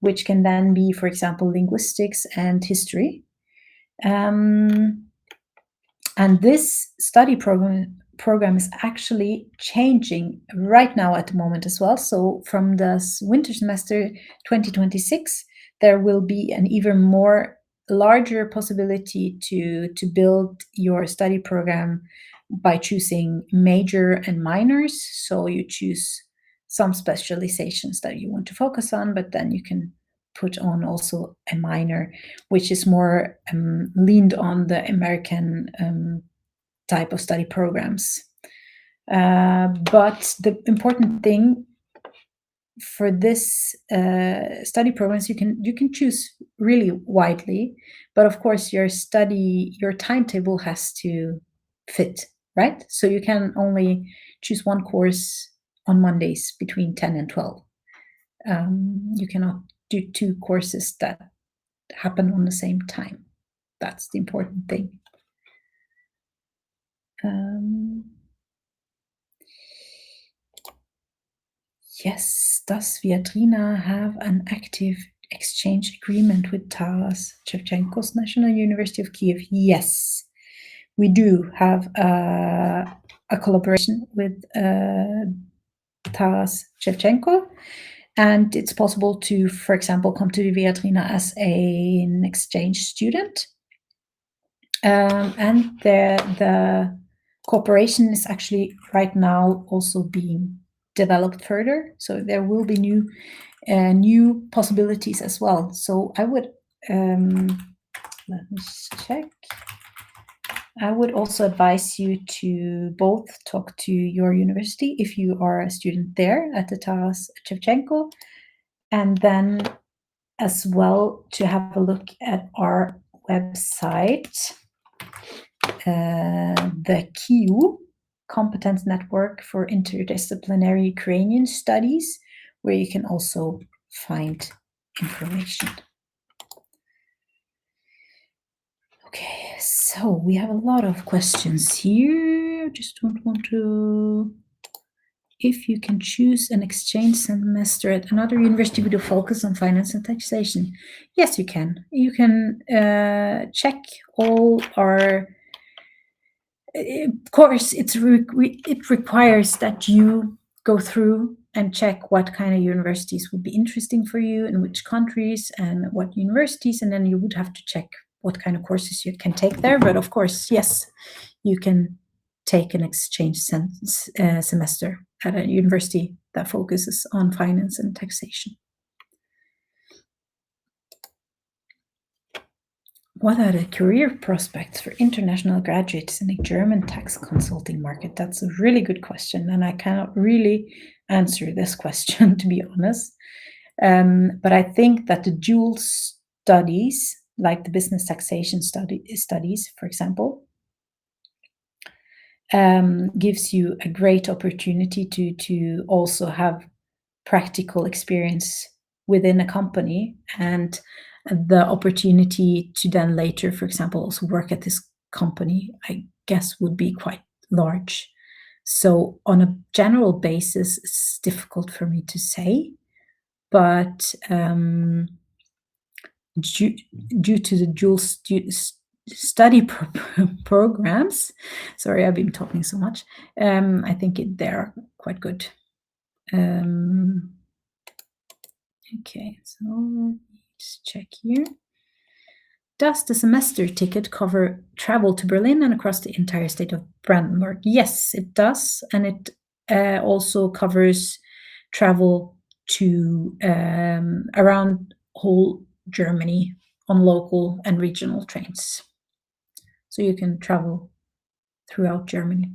which can then be, for example, linguistics and history. And this study program is actually changing right now at the moment as well. So from the winter semester 2026, there will be an even more larger possibility to build your study program by choosing major and minors. So you choose some specializations that you want to focus on, but then you can put on also a minor, which is more leaned on the American type of study programs. But the important thing for this study programs, you can choose really widely, but of course your timetable has to fit, right? So you can only choose one course on Mondays between 10 and 12. You cannot do 2 courses that happen on the same time. That's the important thing. Yes, does Viadrina have an active exchange agreement with Taras Shevchenko's National University of Kiev? Yes, we do have a collaboration with Taras Shevchenko, and it's possible to, for example, come to Viadrina as an exchange student. And the cooperation is actually right now also being developed further, so there will be new possibilities as well. So I would let me check. I would also advise you to both talk to your university if you are a student there at the Taras Shevchenko, and then as well to have a look at our website, the KIU, Competence Network for Interdisciplinary Ukrainian Studies, where you can also find information. Okay, so we have a lot of questions here. Just don't want to... If you can choose an exchange semester at another university with a focus on finance and taxation. Yes, you can. You can check all our... Of course, it requires that you go through and check what kind of universities would be interesting for you, in which countries and what universities, and then you would have to check what kind of courses you can take there. But of course, yes, you can take an exchange semester at a university that focuses on finance and taxation. What are the career prospects for international graduates in the German tax consulting market? That's a really good question, and I cannot really answer this question, to be honest. But I think that the dual studies, like the business taxation studies, for example, gives you a great opportunity to also have practical experience within a company, and the opportunity to then later, for example, also work at this company, I guess, would be quite large. So on a general basis, it's difficult for me to say, but due to the dual study programs, sorry, I've been talking so much, I think they're quite good. Okay, so let's check here. Does the semester ticket cover travel to Berlin and across the entire state of Brandenburg? Yes, it does, and it also covers travel to around whole Germany on local and regional trains. So you can travel throughout Germany.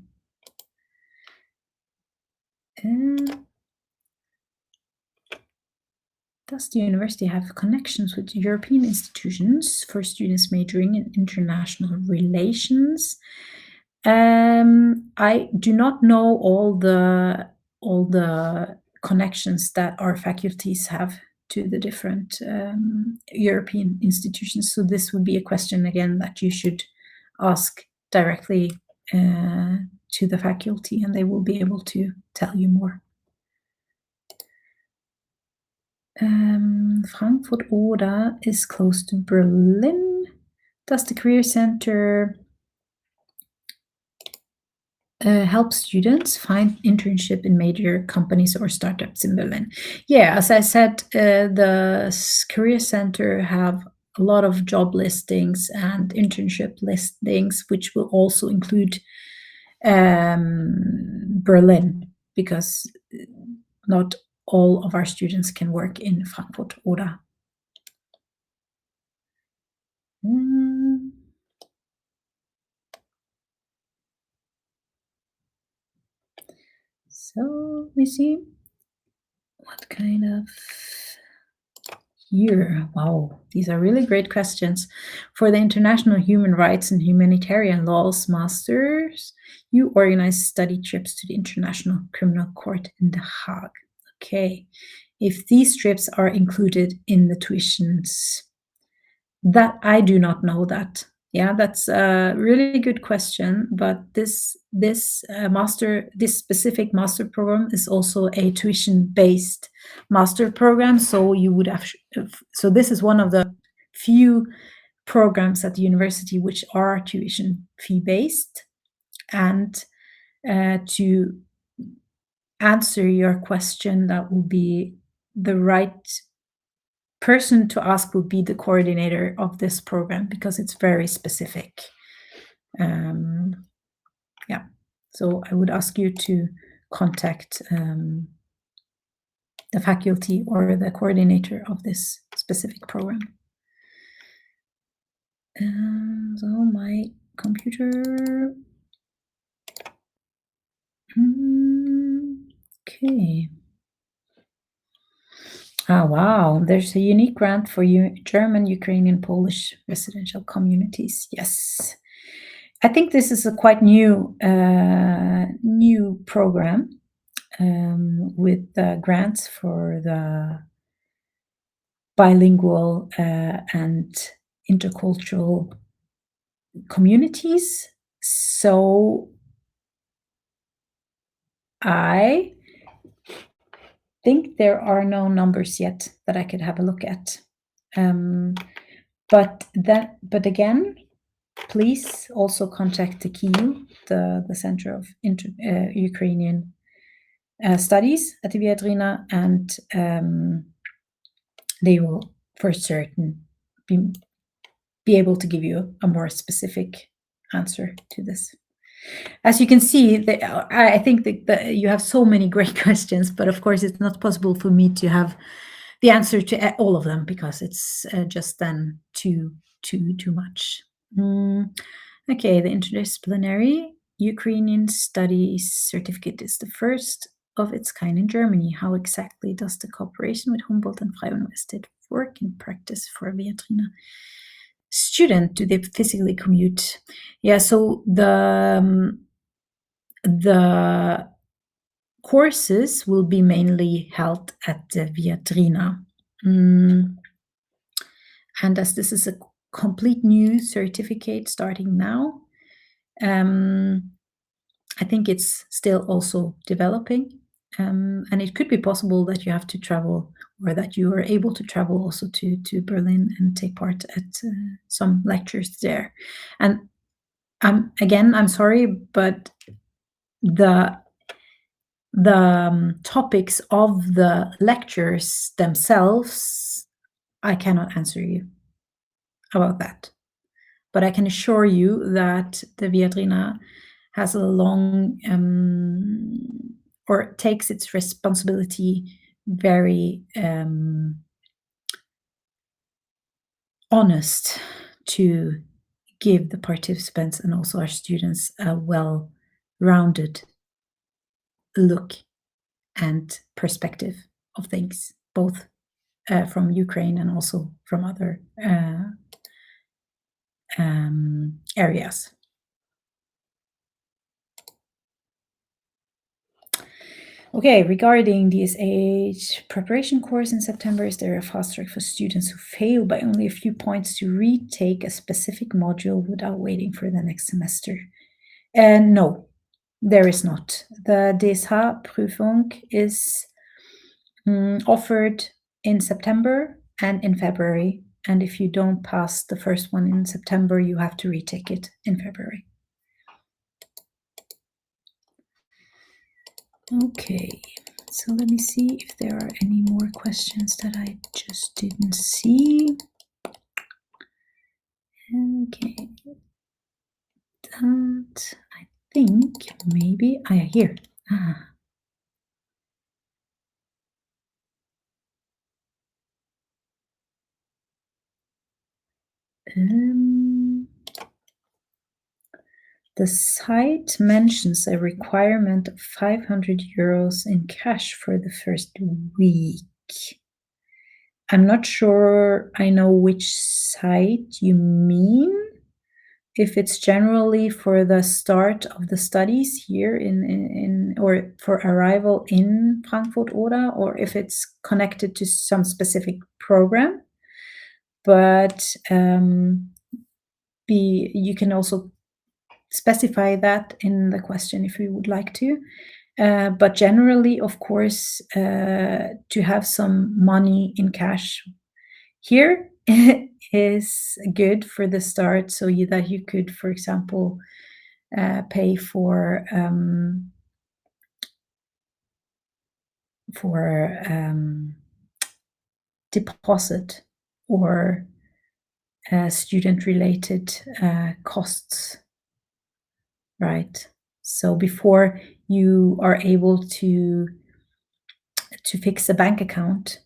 Does the university have connections with European institutions for students majoring in international relations? I do not know all the connections that our faculties have to the different European institutions. So this would be a question again that you should ask directly to the faculty, and they will be able to tell you more. Frankfurt Oder is close to Berlin. Does the Career Center help students find internship in major companies or startups in Berlin? Yeah, as I said, the Career Center have a lot of job listings and internship listings, which will also include Berlin, because not all of our students can work in Frankfurt Oder. So let me see what kind of year. Wow, these are really great questions. For the International Human Rights and Humanitarian Laws Masters, you organize study trips to the International Criminal Court in The Hague. Okay, if these trips are included in the tuitions, That I do not know that. Yeah, that's a really good question. But this specific master program is also a tuition-based master program. So you would have. So this is one of the few programs at the university which are tuition fee based. And to answer your question, that will be the right person to ask would be the coordinator of this program, because it's very specific. Yeah, so I would ask you to contact the faculty or the coordinator of this specific program. So my computer. Okay. Oh, wow. There's a unique grant for German, Ukrainian, Polish residential communities. Yes. I think this is a quite new program with grants for the bilingual and intercultural communities. So I think there are no numbers yet that I could have a look at. But again, please also contact the KIU, the Center of Ukrainian Studies at the Viadrina, and they will for certain be able to give you a more specific answer to this. As you can see, I think that you have so many great questions, but of course it's not possible for me to have the answer to all of them, because it's just then too much. Okay, the Interdisciplinary Ukrainian Studies Certificate is the first of its kind in Germany. How exactly does the cooperation with Humboldt and Freie Universität work in practice for Viadrina student? Do they physically commute? Yeah, so the courses will be mainly held at the Viadrina. And as this is a complete new certificate starting now, I think it's still also developing. And it could be possible that you have to travel, or that you are able to travel also to Berlin and take part at some lectures there. And I'm sorry, but the topics of the lectures themselves, I cannot answer you about that. But I can assure you that the Viadrina has a long or takes its responsibility very honest to give the participants and also our students a well-rounded look and perspective of things, both from Ukraine and also from other areas. Okay, regarding the SAH preparation course in September, is there a fast track for students who fail by only a few points to retake a specific module without waiting for the next semester? No, there is not. The DSH-Prüfung is offered in September and in February. And if you don't pass the first one in September, you have to retake it in February. Okay, so let me see if there are any more questions that I just didn't see. Okay, that I think maybe here. The site mentions a requirement of 500 euros in cash for the first week. I'm not sure I know which site you mean. If it's generally for the start of the studies here in or for arrival in Frankfurt Oder, or if it's connected to some specific program. but you can also specify that in the question if you would like to. But generally, of course, to have some money in cash here is good for the start, so that you could, for example, pay for deposit or student-related costs, right? So before you are able to fix a bank account,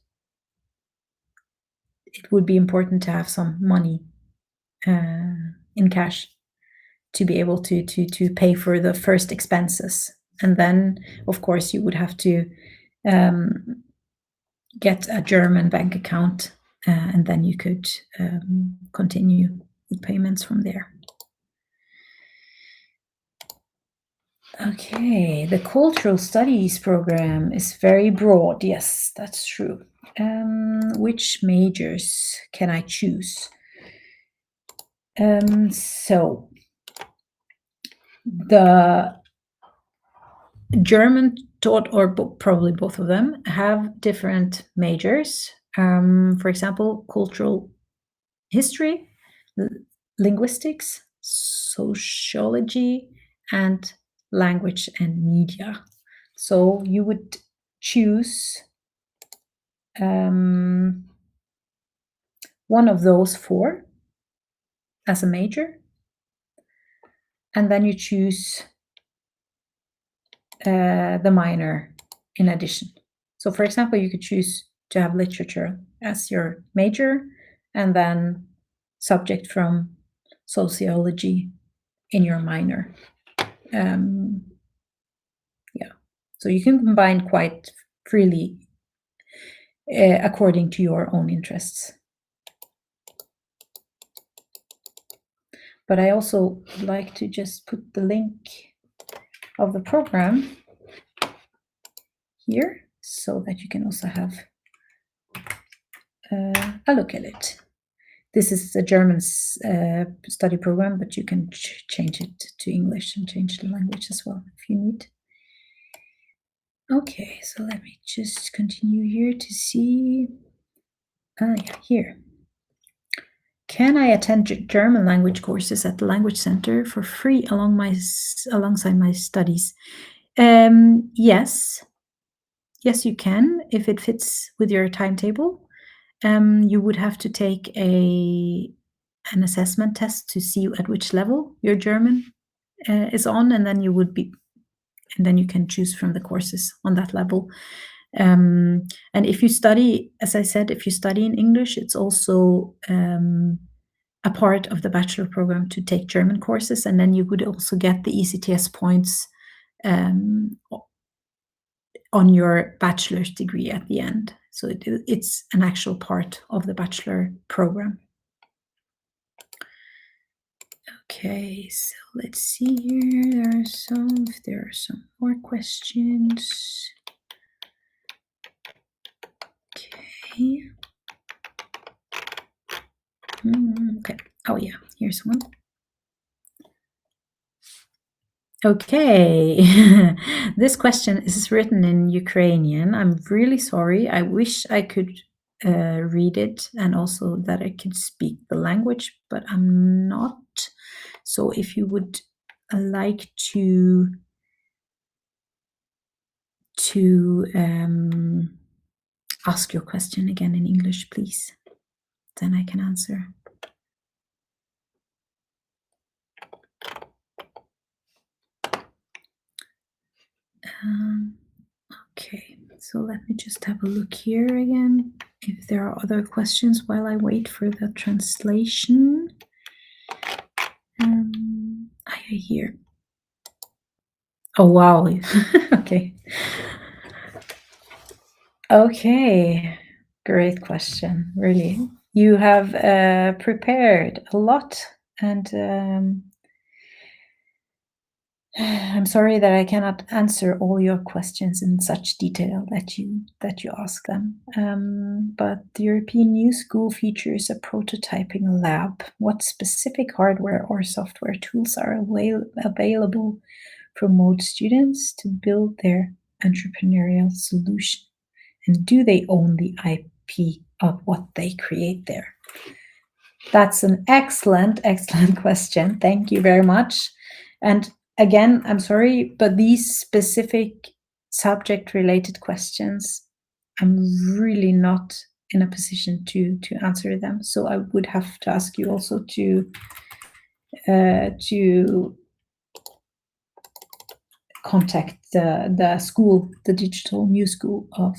it would be important to have some money in cash to be able to pay for the first expenses. And then, of course, you would have to get a German bank account, and then you could continue with payments from there. Okay, the cultural studies program is very broad. Yes, that's true. Which majors can I choose? So the German taught, or probably both of them, have different majors. For example, cultural history, linguistics, sociology, and language and media. So you would choose one of those four as a major, and then you choose the minor in addition. So for example, you could choose to have literature as your major, and then subject from sociology in your minor. Yeah, so you can combine quite freely according to your own interests. But I also would like to just put the link of the program here so that you can also have a look at it. This is the German study program, but you can change it to English and change the language as well if you need. Okay, so let me just continue here to see. Yeah, here. Can I attend German language courses at the Language Center for free alongside my studies? Yes. Yes, you can, if it fits with your timetable. You would have to take an assessment test to see at which level your German is on, and then you can choose from the courses on that level. And if you study, as I said, if you study in English, it's also a part of the bachelor program to take German courses, and then you would also get the ECTS points on your bachelor's degree at the end. So it's an actual part of the bachelor program. Okay, so let's see here. If there are some more questions. Okay. Okay. Oh yeah, here's one. Okay, this question is written in Ukrainian. I'm really sorry. I wish I could read it, and also that I could speak the language, but I'm not. So if you would like to ask your question again in English, please, then I can answer. Okay, so let me just have a look here again, if there are other questions while I wait for the translation. I hear. Oh, wow. Okay. Okay, great question, really. You have prepared a lot, and I'm sorry that I cannot answer all your questions in such detail that you ask them. But the European New School features a prototyping lab. What specific hardware or software tools are available for most students to build their entrepreneurial solution? And do they own the IP of what they create there? That's an excellent question. Thank you very much. And again, I'm sorry, but these specific subject-related questions, I'm really not in a position to answer them. So I would have to ask you also to contact the school, the Digital New School of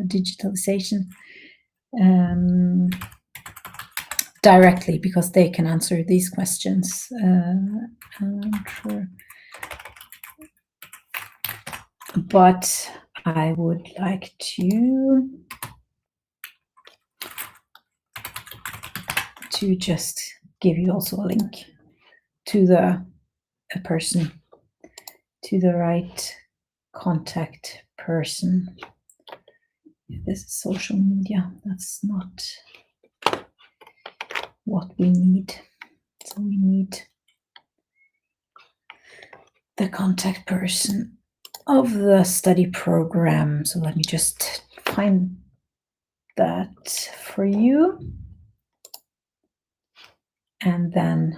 Digitalization, directly, because they can answer these questions. I'm sure. But I would like to just give you also a link to a person, to the right contact person. This is social media. That's not what we need. So we need the contact person of the study program. So let me just find that for you. And then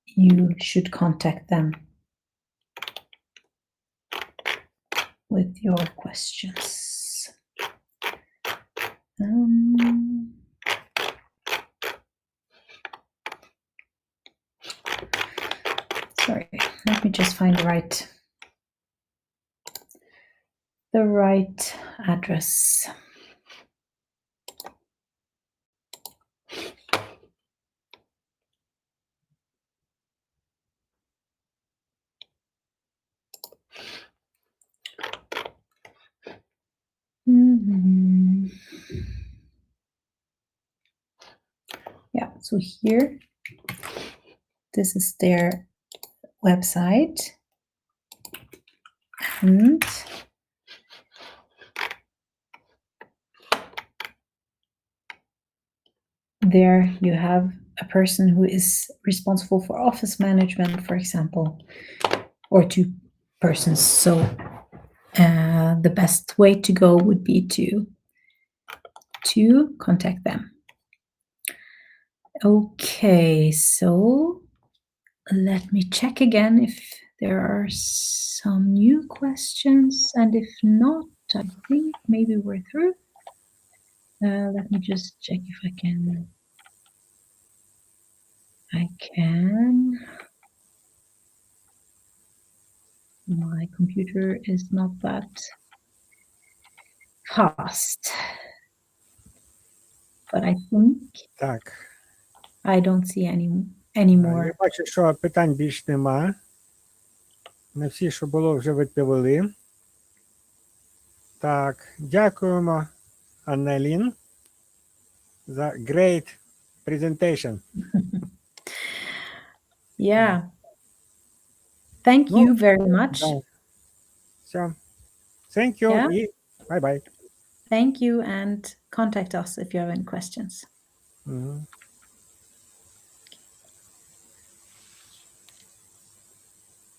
you should contact them with your questions. Sorry, let me just find the right address. Yeah, so here, this is their website, and there you have a person who is responsible for office management, for example, or 2 persons. So the best way to go would be to contact them. Okay, so let me check again if there are some new questions, and if not, I think maybe we're through. Let me just check if I can. My computer is not that fast, but I think Так. I don't see any Я more. бачу, що питань більш нема. На всі, що було, вже відповіли. Так, дякуємо, Аннелін, за great presentation. Yeah. Thank you very much. Да. Все. Thank you. Yeah. І bye-bye. Thank you, and contact us if you have any questions.